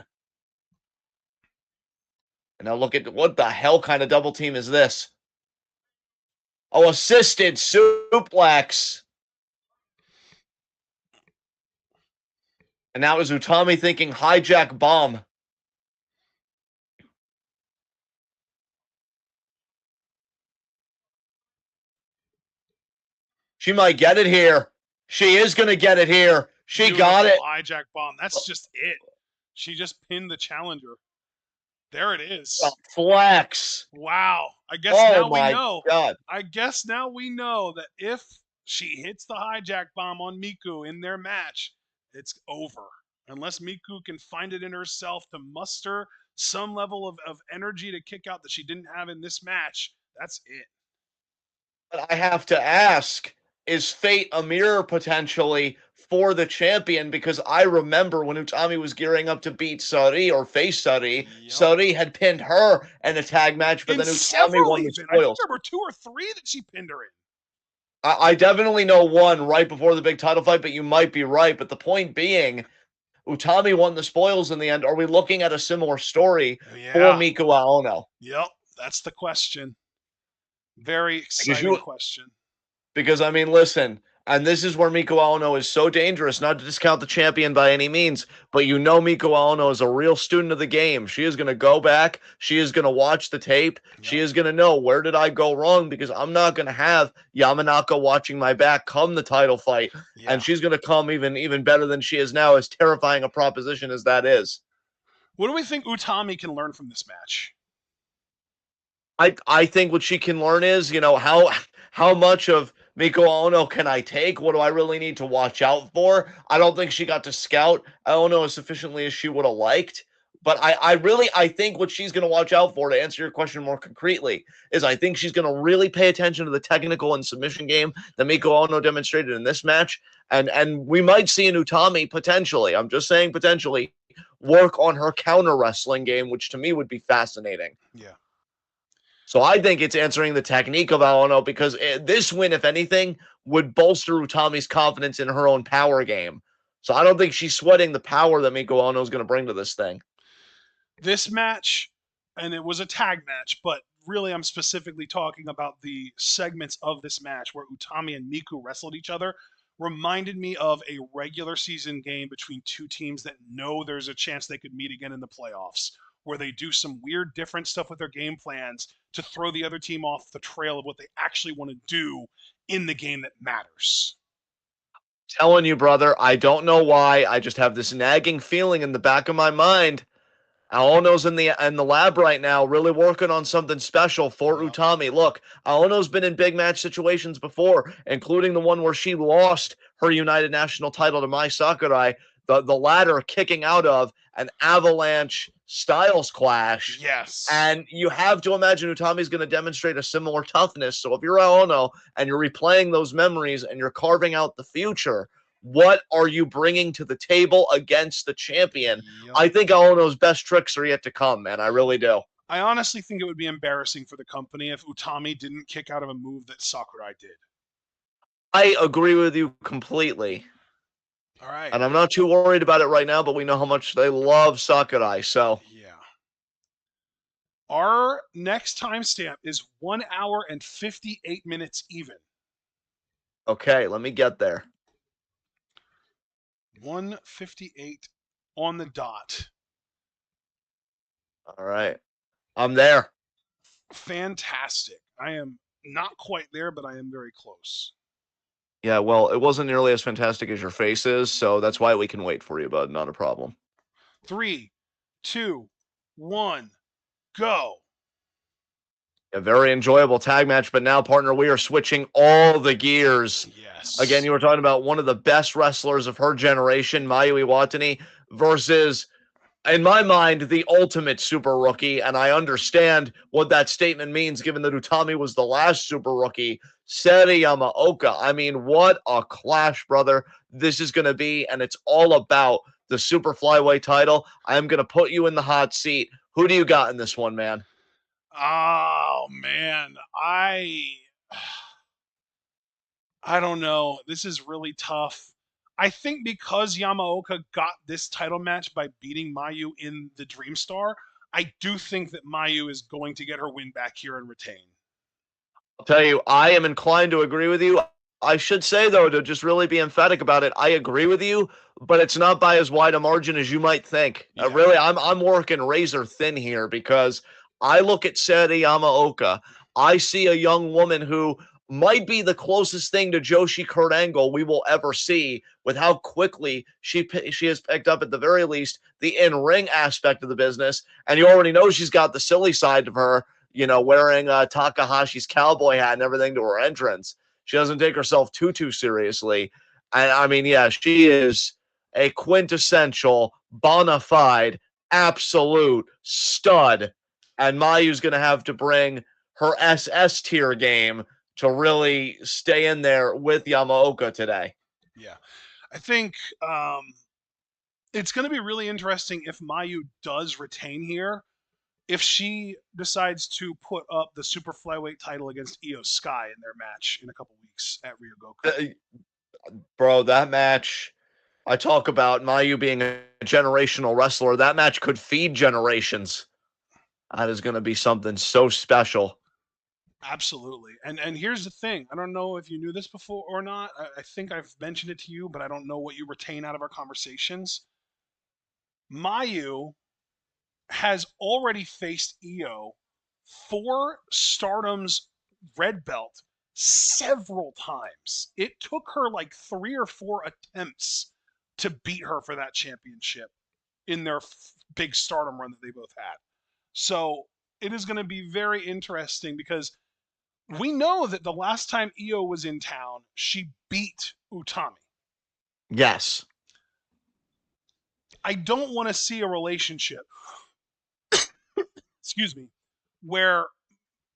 And now look at what the hell kind of double team is this? Oh, assisted suplex. And that was Utami thinking hijack bomb. She might get it here. She is going to get it here. She got it. Hijack bomb. That's just it. She just pinned the challenger. There it is. Flex. Wow. I guess now we know. God. I guess now we know that if she hits the hijack bomb on Miku in their match, it's over. Unless Miku can find it in herself to muster some level of energy to kick out that she didn't have in this match, that's it. But I have to ask, is fate a mirror potentially for the champion? Because I remember when Utami was gearing up to beat Sari or face Sari, Yep. Sari had pinned her in a tag match, but in then Utami won the spoils. I think there were 2 or 3 that she pinned her in. I definitely know one right before the big title fight, but you might be right. But the point being, Utami won the spoils in the end. Are we looking at a similar story for Miku Aono? Yep, that's the question. Very exciting question. Because, I mean, listen, and this is where Miko Aono is so dangerous, not to discount the champion by any means, but you know Miko Aono is a real student of the game. She is going to go back. She is going to watch the tape. She Yep. is going to know, where did I go wrong? Because I'm not going to have Yamanaka watching my back come the title fight. And Yeah. she's going to come even better than she is now, as terrifying a proposition as that is. What do we think Utami can learn from this match? I think what she can learn is, how much of Miko Ono can I take? What do I really need to watch out for? I don't think she got to scout Ono as sufficiently as she would have liked. But I think what she's going to watch out for, to answer your question more concretely, is I think she's going to really pay attention to the technical and submission game that Miko Ono demonstrated in this match. And we might see an Utami potentially, I'm just saying potentially, work on her counter wrestling game, which to me would be fascinating. Yeah. So I think it's answering the technique of Aono, because this win, if anything, would bolster Utami's confidence in her own power game. So I don't think she's sweating the power that Miko Aono is going to bring to this thing. This match, and it was a tag match, but really I'm specifically talking about the segments of this match where Utami and Miku wrestled each other, reminded me of a regular season game between two teams that know there's a chance they could meet again in the playoffs, where they do some weird different stuff with their game plans to throw the other team off the trail of what they actually want to do in the game that matters. Telling you, brother, I don't know why. I just have this nagging feeling in the back of my mind. Aono's in the lab right now, really working on something special for Yep. Utami. Look, Aono's been in big match situations before, including the one where she lost her United National title to Mai Sakurai, the latter kicking out of an Avalanche Styles clash. Yes. And you have to imagine Utami's going to demonstrate a similar toughness. So if you're Aono and you're replaying those memories and you're carving out the future, what are you bringing to the table against the champion? Yep. I think Aono's best tricks are yet to come, man. I really do. I honestly think it would be embarrassing for the company if Utami didn't kick out of a move that Sakurai did. I agree with you completely. All right. And I'm not too worried about it right now, but we know how much they love Sakurai. So, Yeah. Our next timestamp is 1 hour and 58 minutes even. okay, let me get there. 158 on the dot. All right. I'm there. Fantastic. I am not quite there, but I am very close. Yeah, well, it wasn't nearly as fantastic as your face is, so that's why we can wait for you, bud. Not a problem. 3, 2, 1, go. A very enjoyable tag match, but now, partner, we are switching all the gears. Yes. Again, you were talking about one of the best wrestlers of her generation, Mayu Iwatani, versus, in my mind, the ultimate super rookie. And I understand what that statement means, given that Utami was the last super rookie, Seri Yamaoka. I mean, what a clash, brother, this is going to be. And it's all about the super flyweight title. I am going to put you in the hot seat. Who do you got in this one, man? Oh man, I don't know. This is really tough. I think because Yamaoka got this title match by beating Mayu in the Dream Star, I do think that Mayu is going to get her win back here and retain. I'll tell you, I am inclined to agree with you. I should say, though, to just really be emphatic about it, I agree with you, but it's not by as wide a margin as you might think. Yeah. Really, I'm working razor thin here, because I look at Seri Yamaoka. I see a young woman who might be the closest thing to Joshi Kurt Angle we will ever see, with how quickly she has picked up, at the very least, the in-ring aspect of the business. And you already know she's got the silly side of her, wearing Takahashi's cowboy hat and everything to her entrance. She doesn't take herself too seriously. And I mean, yeah, she is a quintessential, bona fide, absolute stud. And Mayu's going to have to bring her SS tier game to really stay in there with Yamaoka today. Yeah. I think it's going to be really interesting if Mayu does retain here. If she decides to put up the super flyweight title against Io Sky in their match in a couple weeks at Ryogoku. Bro, that match, I talk about Mayu being a generational wrestler. That match could feed generations. That is going to be something so special. Absolutely. And here's the thing. I don't know if you knew this before or not. I think I've mentioned it to you, but I don't know what you retain out of our conversations. Mayu has already faced Io for Stardom's red belt several times. It took her like 3 or 4 attempts to beat her for that championship in their big Stardom run that they both had. So it is going to be very interesting because we know that the last time Io was in town, she beat Utami. Yes. I don't want to see a relationship, excuse me, where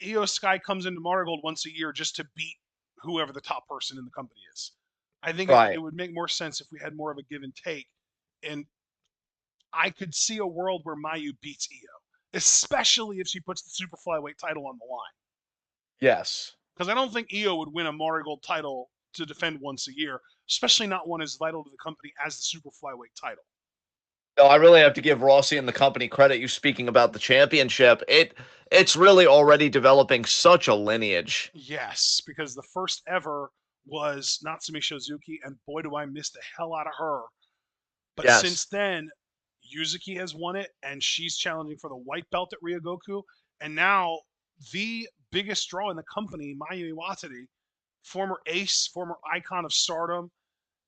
Io Sky comes into Marigold once a year just to beat whoever the top person in the company is. I think it Right. would make more sense if we had more of a give and take. And I could see a world where Mayu beats Io, especially if she puts the super flyweight title on the line. Yes. Because I don't think Io would win a Marigold title to defend once a year, especially not one as vital to the company as the super flyweight title. No, I really have to give Rossi and the company credit. You speaking about the championship, it's really already developing such a lineage. Yes, because the first ever was Natsumi Shozuki, and boy, do I miss the hell out of her. But since Yes. then, Yuzuki has won it, and she's challenging for the white belt at Ryogoku. And now the biggest draw in the company, Mayu Iwatani, former ace, former icon of Stardom,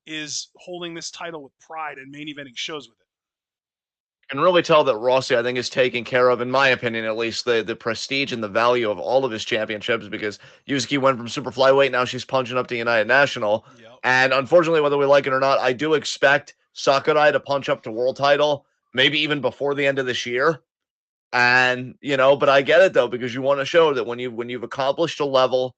is holding this title with pride and main eventing shows with it. Can really tell that Rossi, I think, is taking care of, in my opinion at least, the prestige and the value of all of his championships because Yuzuki went from super flyweight, now she's punching up to United National. Yep. And unfortunately, whether we like it or not, I do expect Sakurai to punch up to world title, maybe even before the end of this year. And but I get it though, because you want to show that when you've accomplished a level,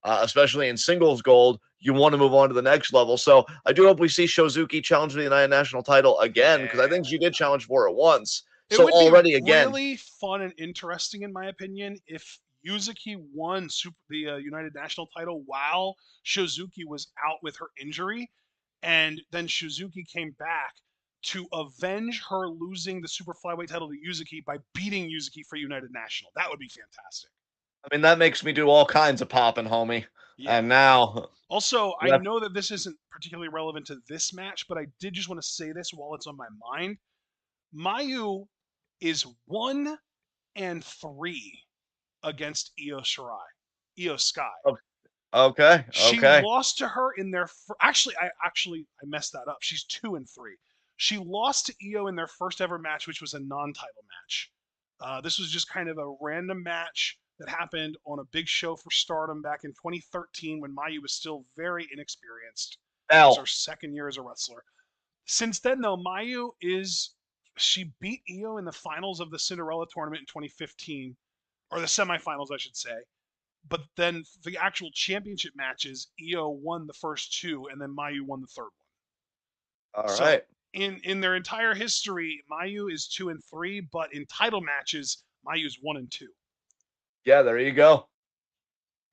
especially in singles gold, you want to move on to the next level. So I do hope we see Shozuki challenge for the United National title again, because I think Yeah. she did challenge for it once. It So would be already again, really fun and interesting, in my opinion, if Yuzuki won the United National title while Shizuki was out with her injury, and then Shizuki came back to avenge her losing the super flyweight title to Yuzuki by beating Yuzuki for United National. That would be fantastic. I mean, that makes me do all kinds of popping, homie. Yeah. And now, Also, I left. know that this isn't particularly relevant to this match, but I did just want to say this while it's on my mind. Mayu is 1-3 against Io Shirai, Io Sky. Okay, She okay. lost to her in their I messed that up. She's 2-3. She lost to Io in their first ever match, which was a non-title match. This was just kind of a random match that happened on a big show for Stardom back in 2013 when Mayu was still very inexperienced. It was her L. second year as a wrestler. Since then, though, she beat Io in the finals of the Cinderella tournament in 2015, or the semifinals, I should say. But then the actual championship matches, Io won the first two, and then Mayu won the third one. All So right. in their entire history, Mayu is 2-3, but in title matches, Mayu's 1-2, Yeah, there you go.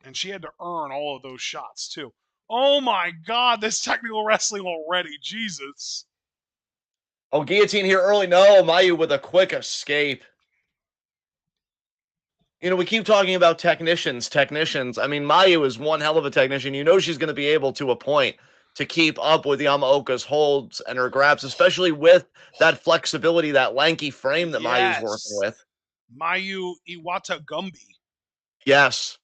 and she had to earn all of those shots too. Oh my God, this technical wrestling already, Jesus! Oh, guillotine here early. No, Mayu with a quick escape. We keep talking about technicians, technicians. I mean, Mayu is one hell of a technician. She's going to be able to a point to keep up with Yamaoka's holds and her grabs, especially with that flexibility, that lanky frame that Mayu's working Yes, with. Mayu Iwata Gumby. Yes.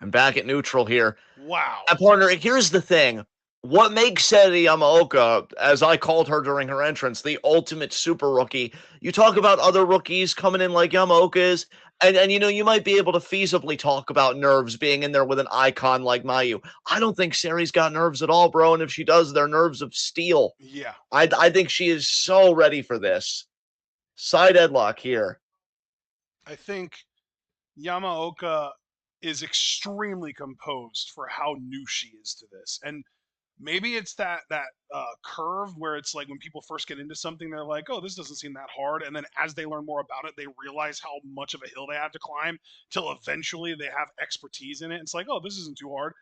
I'm back at neutral here. Wow. And partner, here's the thing. What makes Seri Yamaoka, as I called her during her entrance, the ultimate super rookie? You talk about other rookies coming in like Yamaoka is, and you might be able to feasibly talk about nerves being in there with an icon like Mayu. I don't think Seri's got nerves at all, bro. And if she does, they're nerves of steel. Yeah, I think she is so ready for this. Side headlock here. I think Yamaoka is extremely composed for how new she is to this. And maybe it's that curve where it's like when people first get into something, they're like, "Oh, this doesn't seem that hard," and then as they learn more about it, they realize how much of a hill they have to climb till eventually they have expertise in it. It's like, "Oh, this isn't too hard."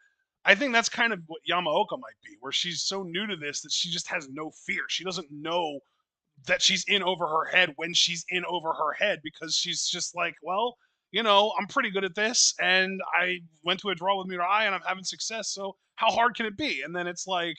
I think that's kind of what Yamaoka might be, where she's so new to this that she just has no fear. She doesn't know that she's in over her head when she's in over her head because she's just like, well, I'm pretty good at this, and I went to a draw with Mirai, and I'm having success. So how hard can it be? And then it's like,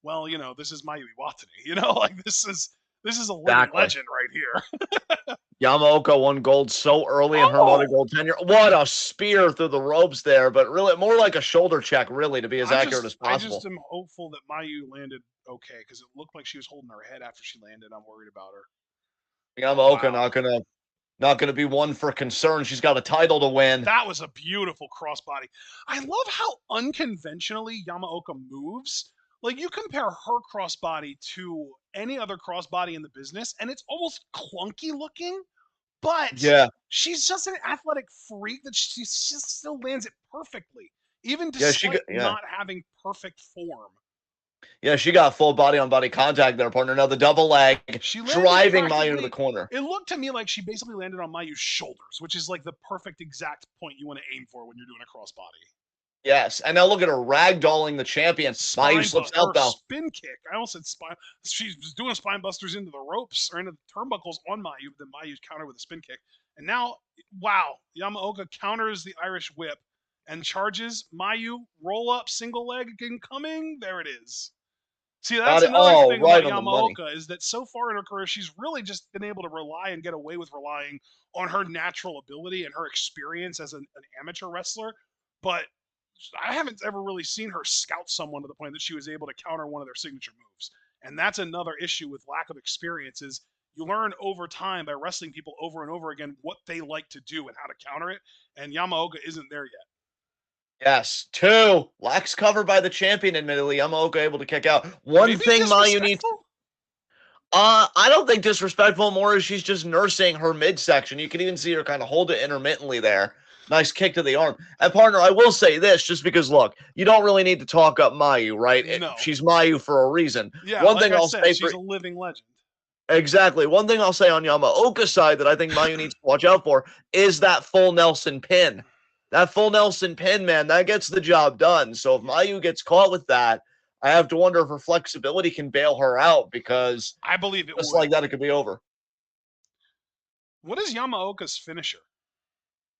well, this is Mayu Iwatani. Like this is a living Exactly. legend right here. Yamaoka won gold so early in her Oh, Marigold tenure. What a spear through the ropes there, but really more like a shoulder check, really, to be as I'm accurate just as I just possible. am hopeful that Mayu landed okay because it looked like she was holding her head after she landed. I'm worried about her. Oh Yamaoka wow. not gonna be one for concern. She's got a title to win. That was a beautiful crossbody. I love how unconventionally Yamaoka moves. Like you compare her crossbody to any other crossbody in the business, and it's almost clunky looking, but Yeah, she's just an athletic freak that she just still lands it perfectly, even yeah, she got despite yeah. not having perfect form. Yeah, she got full body on body contact there, partner. Now the double leg, She landed driving Mayu to the practically. corner. It looked to me like she basically landed on Mayu's shoulders, which is like the perfect exact point you want to aim for when you're doing a crossbody. Yes, and now look at her ragdolling the champion. Mayu slips out Or though. spin kick. I almost said spine. She was doing spine busters into the ropes or into the turnbuckles on Mayu, but then Mayu's counter with a spin kick. And now, wow, Yamaoka counters the Irish whip and charges Mayu roll up single leg incoming. There it is. See, Got that's it another all thing right about on the money. Yamaoka is that so far in her career, she's really just been able to rely and get away with relying on her natural ability and her experience as an amateur wrestler. But I haven't ever really seen her scout someone to the point that she was able to counter one of their signature moves. And that's another issue with lack of experience is you learn over time by wrestling people over and over again what they like to do and how to counter it. And Yamaoka isn't there yet. Yes, two. Lax covered by the champion, admittedly. Yamaoka able to kick out. One Maybe thing Mayu needs. disrespectful? I don't think disrespectful more as she's just nursing her midsection. You can even see her kind of hold it intermittently there. Nice kick to the arm. And partner, I will say this just because look, you don't really need to talk up Mayu, right? No. She's Mayu for a reason. Yeah, One like thing I I'll said, say she's for a living legend. exactly. One thing I'll say on Yamaoka's side that I think Mayu needs to watch out for is that full Nelson pin. That full Nelson pin, man, that gets the job done. So if Yeah. Mayu gets caught with that, I have to wonder if her flexibility can bail her out because I believe it just would. like that, it could be over. What is Yamaoka's finisher?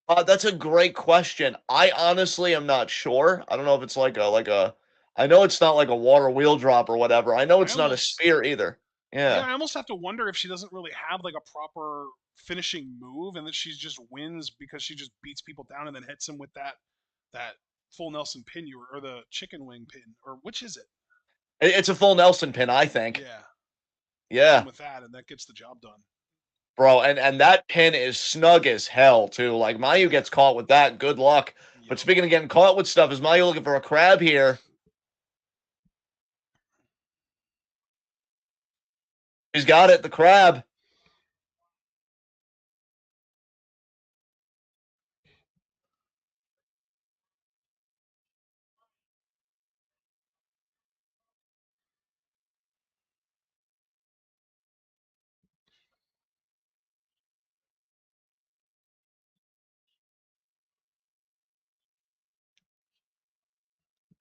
That's a great question. I honestly am not sure. I don't know if it's like a. I know it's not like a water wheel drop or whatever. I know I it's not a almost spear either. Yeah, Yeah. I almost have to wonder if she doesn't really have like a proper finishing move and that she just wins because she just beats people down and then hits them with that full Nelson pin or the chicken wing pin or which is it? It's a full Nelson pin, I think. Yeah. Hits them Yeah. with that and that gets the job done. Bro, and that pin is snug as hell too. Like Mayu gets caught with that, good luck. But Yep. speaking of getting caught with stuff, is Mayu looking for a crab here? She's got it, the crab.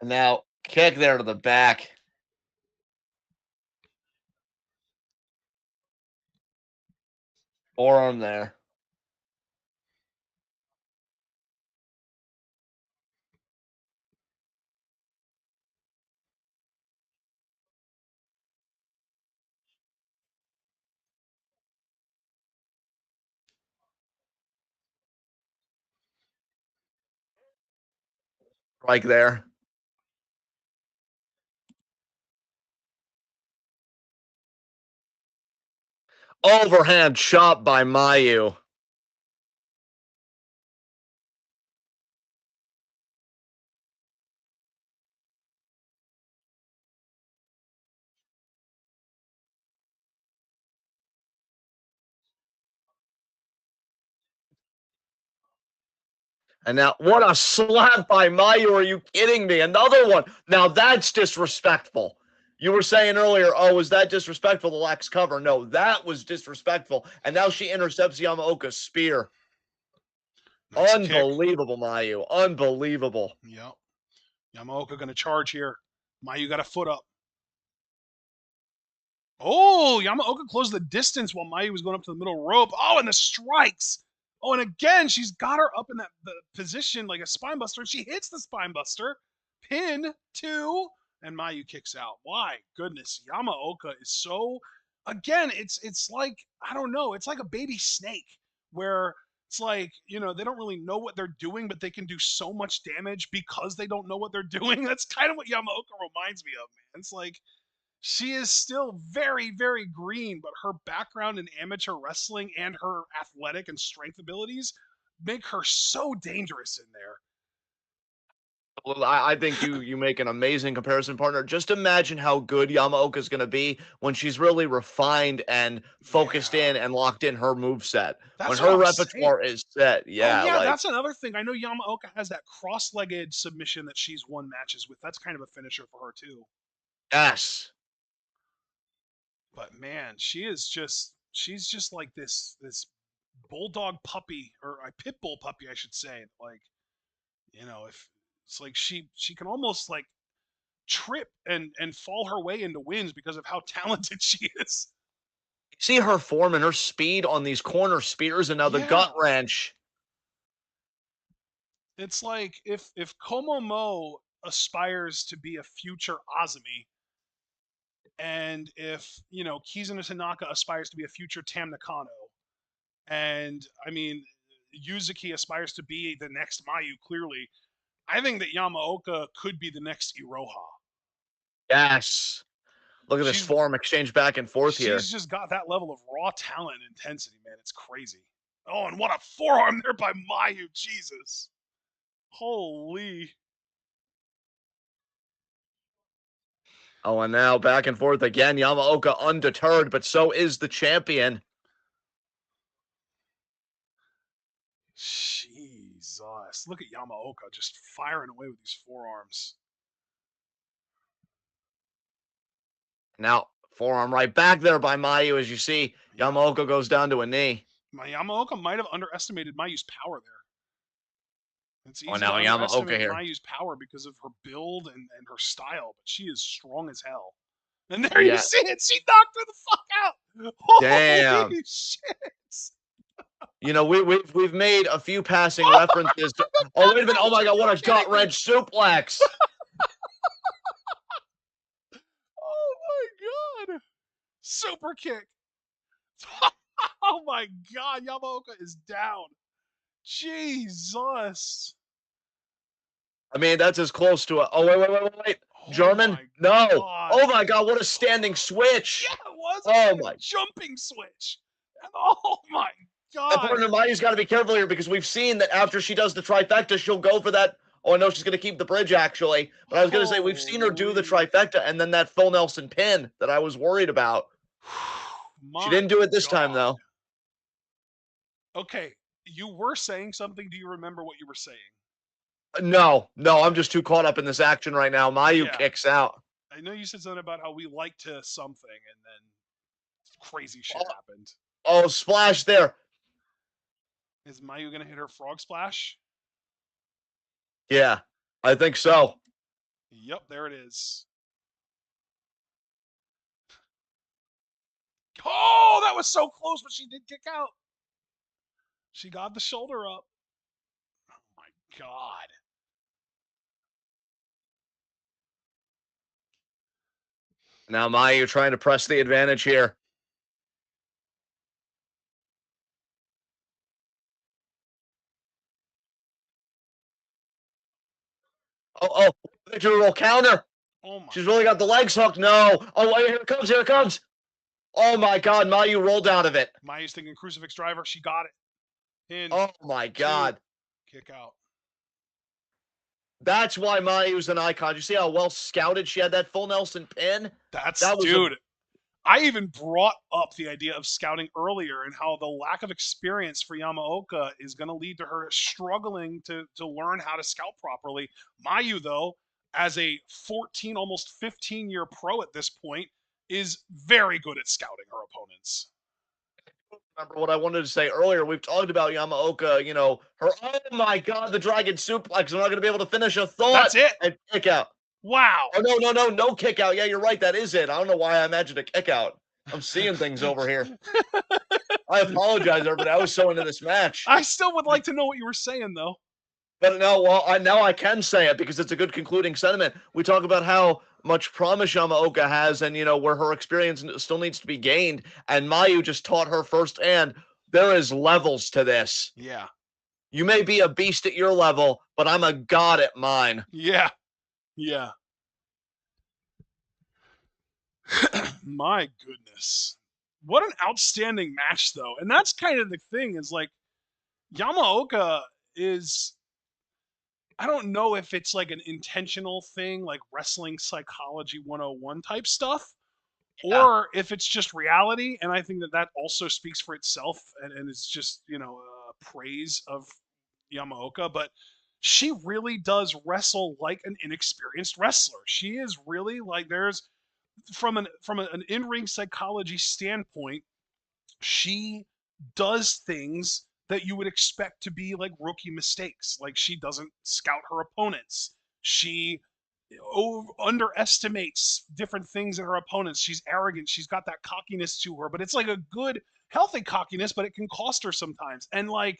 And now kick there to the back. Forearm there. Right there. Overhand chop by Mayu. And now, what a slap by Mayu. Are you kidding me? Another one. Now, that's disrespectful. You were saying earlier, oh, was that disrespectful, the lax cover? No, that was disrespectful. And now she intercepts Yamaoka's spear. Nice kick. Unbelievable, Mayu. Unbelievable. Yep. Yamaoka gonna charge here. Mayu got a foot up. Oh, Yamaoka closed the distance while Mayu was going up to the middle rope. Oh, and the strikes. Oh, and again, she's got her up in the position like a spine buster, and she hits the spine buster. Pin 2, and Mayu kicks out. Why? Goodness, Yamaoka is so. Again, it's like I don't know. It's like a baby snake where it's like they don't really know what they're doing, but they can do so much damage because they don't know what they're doing. That's kind of what Yamaoka reminds me of, man. It's like she is still very, very green, but her background in amateur wrestling and her athletic and strength abilities make her so dangerous in there. Well, I think you make an amazing comparison partner. Just imagine how good Yamaoka is going to be when she's really refined and focused Yeah, in and locked in her move set. When that's what her I'm saying. repertoire is set, Oh yeah, yeah, like that's another thing. I know Yamaoka has that cross-legged submission that she's won matches with. That's kind of a finisher for her too. yes. But man, she's just like this bulldog puppy or a pit bull puppy, I should say. Like if it's like she can almost like trip and fall her way into wins because of how talented she is. See her form and her speed on these corner spears and now the Yeah, gut wrench. it's like if Komomo aspires to be a future Azumi, and if Kizuna Tanaka aspires to be a future Tam Nakano, and I mean Yuzuki aspires to be the next Mayu. Clearly, I think that Yamaoka could be the next Iroha. Yes. Look at this She's form exchange back and forth she's here. just got that level of raw talent and intensity, man. It's crazy. Oh, and what a forearm there by Mayu. Jesus. Holy. Oh, and now back and forth again. Yamaoka undeterred, but so is the champion. Jesus. Look at Yamaoka just firing away with these forearms. Now, forearm right back there by Mayu as you see Yep. Yamaoka goes down to a knee. My Yamaoka might have underestimated Mayu's power there. It's Oh, easy to now Yamaoka underestimate here. Mayu's power because of her build and her style, but she is strong as hell. And there There you yet. see it. She knocked her the fuck out. Damn. Holy shit. We've made a few passing references to, oh, wait a minute. Oh my god, what a gut wrench suplex. Oh my god. Super kick. Oh my god. Yamaoka is down. Jesus. I mean, that's as close to a oh wait. Oh German? my No. god. Oh my god, what a standing switch. Yeah, it was. It was Oh like a my jumping switch. Oh my that god. partner Maya's got to be careful here because we've seen that after she does the trifecta, she'll go for that. Oh, I know she's going to keep the bridge actually, but I was going to say we've seen her do the Holy. trifecta and then that Phil Nelson pin that I was worried about. She My didn't do it this time god. though. Okay, you were saying something. Do you remember what you were saying? No, I'm just too caught up in this action right now. Mayu Yeah, kicks out. I know you said something about how we like to something, and then crazy shit Oh, happened. oh, splash there. Is Mayu gonna hit her frog splash? Yeah, I think so. Yep, there it is. Oh, that was so close, but she did kick out. She got the shoulder up. Oh my god. Now Mayu trying to press the advantage here. Oh, victory roll counter. Oh my She's really got the legs hooked. No. Oh, wait, here it comes. Here it comes. Oh my God, Mayu rolled out of it. Mayu's thinking crucifix driver. She got it. In Oh my 2, God. kick out. That's why Mayu's an icon. You see how well scouted she had that full Nelson pin? That's That was a dude. I even brought up the idea of scouting earlier and how the lack of experience for Yamaoka is going to lead to her struggling to learn how to scout properly. Mayu, though, as a 14, almost 15-year pro at this point, is very good at scouting her opponents. remember what I wanted to say earlier. We've talked about Yamaoka, her oh my God, the dragon suplex. I'm not gonna be able to finish a thought That's it. and kick out. Wow. Oh no kick out. Yeah, you're right. That is it. I don't know why I imagined a kick out. I'm seeing things over here. I apologize, everybody. I was so into this match. I still would like to know what you were saying, though. But no, well, now I can say it because it's a good concluding sentiment. We talk about how much promise Yamaoka has and, where her experience still needs to be gained. And Mayu just taught her firsthand there is levels to this. Yeah. You may be a beast at your level, but I'm a god at mine. Yeah. Yeah. My goodness. What an outstanding match, though. And that's kind of the thing is like Yamaoka is, I don't know if it's like an intentional thing, like wrestling psychology 101 type stuff, Yeah. or if it's just reality. And I think that that also speaks for itself and is just, praise of Yamaoka. But she really does wrestle like an inexperienced wrestler. She is really like there's from an in-ring psychology standpoint, she does things that you would expect to be like rookie mistakes. Like she doesn't scout her opponents. She underestimates different things in her opponents. She's arrogant. She's got that cockiness to her, but it's like a good, healthy cockiness, but it can cost her sometimes. And like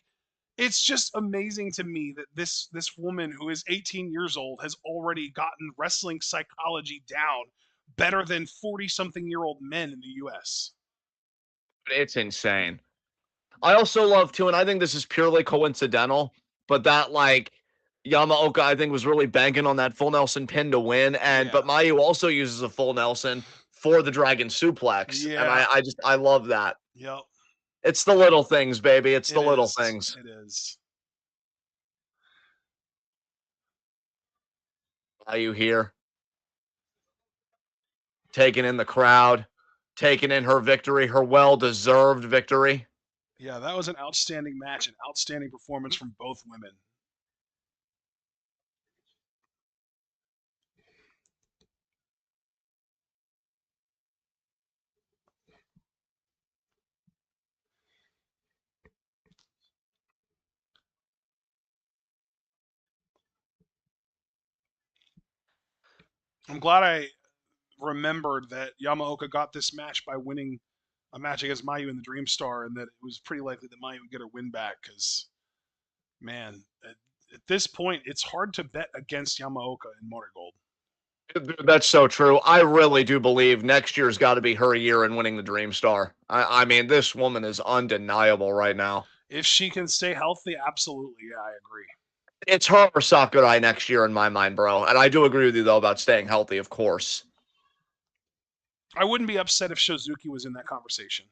it's just amazing to me that this woman who is 18 years old has already gotten wrestling psychology down better than 40 something year old men in the US. It's insane. I also love too, and I think this is purely coincidental, but that like Yamaoka, I think, was really banking on that full Nelson pin to win. Yeah. But Mayu also uses a full Nelson for the Dragon Suplex. And Yeah. I love that. Yep. It's the little things, baby. It's the It little is. things. It is. Mayu here, taking in the crowd, taking in her victory, her well-deserved victory. Yeah, that was an outstanding match, an outstanding performance from both women. I'm glad I remembered that Yamaoka got this match by winning a match against Mayu in the Dream Star, and that it was pretty likely that Mayu would get her win back. Because, man, at this point, it's hard to bet against Yamaoka in MARIGOLD. That's so true. I really do believe next year's got to be her year in winning the Dream Star. I mean, this woman is undeniable right now. If she can stay healthy, absolutely, yeah, I agree. It's her or Sakurai next year in my mind, bro. And I do agree with you though about staying healthy, of course. I wouldn't be upset if Shozuki was in that conversation.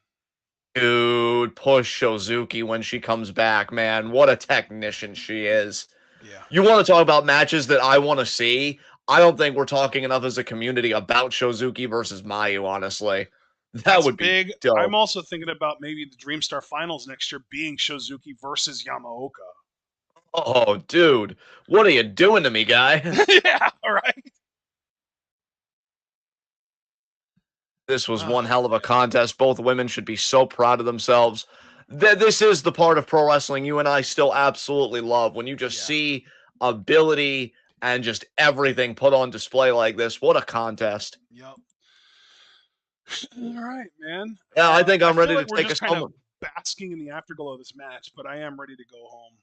Dude, push Shozuki when she comes back, man. What a technician she is. Yeah. You want to talk about matches that I want to see? I don't think we're talking enough as a community about Shozuki versus Mayu, honestly. That That's would be big. I'm dope. also thinking about maybe the Dream Star Finals next year being Shozuki versus Yamaoka. Oh, dude. What are you doing to me, guy? Yeah, all right. This was one Oh, hell of a man. contest. Both women should be so proud of themselves. This is the part of pro wrestling you and I still absolutely love when you just Yeah. see ability and just everything put on display like this. What a contest. Yep. All right, man. Yeah, I think I I'm feel ready to like we're take us just kind of home. basking in the afterglow of this match, but I am ready to go home.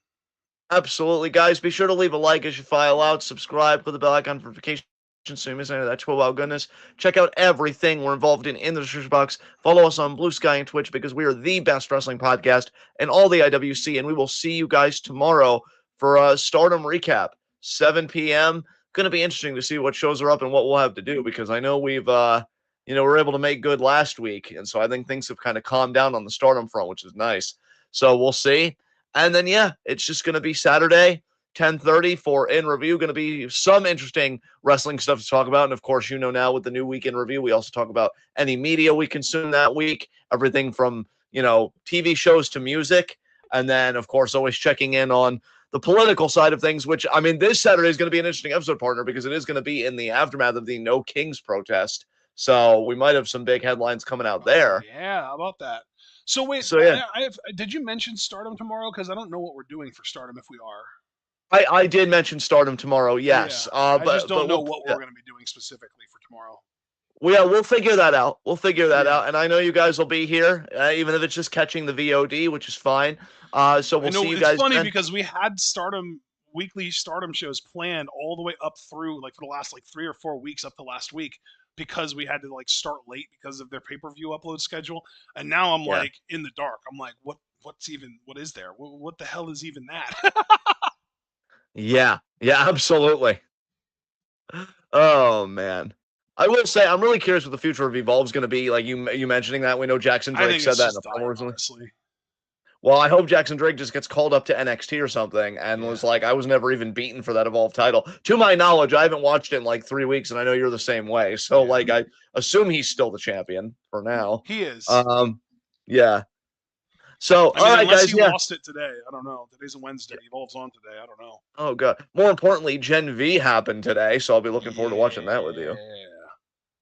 Absolutely, guys. Be sure to leave a like as you file out. Subscribe, put the bell icon for notifications so you miss any of that 12-hour goodness. Check out everything we're involved in the description box. Follow us on Blue Sky and Twitch because we are the best wrestling podcast in all the IWC. And we will see you guys tomorrow for a Stardom recap, 7 p.m. Going to be interesting to see what shows are up and what we'll have to do because I know we're able to make good last week. And so I think things have kind of calmed down on the Stardom front, which is nice. So we'll see. And then, yeah, it's just going to be Saturday, 10:30 for In Review. Going to be some interesting wrestling stuff to talk about. And, of course, now with the new Week in Review, we also talk about any media we consume that week, everything from, TV shows to music. And then, of course, always checking in on the political side of things, which, I mean, this Saturday is going to be an interesting episode, partner, because it is going to be in the aftermath of the No Kings protest. So we might have some big headlines coming out Oh, there. yeah. How about that? So, wait, So, yeah. did you mention Stardom tomorrow? Because I don't know what we're doing for Stardom if we are. I did mention Stardom tomorrow, Yeah. yes. I just But don't know we'll what we're going to be doing specifically for tomorrow. We'll figure that out. We'll figure that Yeah. out. And I know you guys will be here, even if it's just catching the VOD, which is fine. So I we'll see know you it's guys funny then. because we had Stardom weekly Stardom shows planned all the way up through like for the last like 3 or 4 weeks up to last week because we had to like start late because of their pay-per-view upload schedule. And now I'm Yeah. like in the dark. I'm like, what is there? What the hell is even that? Yeah. Yeah, absolutely. Oh man. I will say I'm really curious what the future of Evolve is going to be. Like you mentioning that, we know Jackson I Drake think said it's that in a just promo dying, recently. honestly. Well, I hope Jackson Drake just gets called up to NXT or something and was Yeah. like, I was never even beaten for that Evolve title. To my knowledge, I haven't watched it in like 3 weeks, and I know you're the same way. So, Yeah. like, I assume he's still the champion for now. He is. Um, yeah. So, I all mean, right, unless guys. he Yeah. lost it today. I don't know. Today's a Wednesday. Evolves on today. I don't know. Oh god. More importantly, Gen V happened today, so I'll be looking forward to watching that with you. Yeah.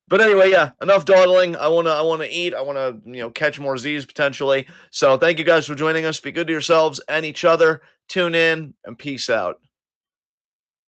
But anyway, yeah, enough dawdling. I wanna eat. I wanna catch more Z's potentially. So thank you guys for joining us. Be good to yourselves and each other. Tune in and peace out.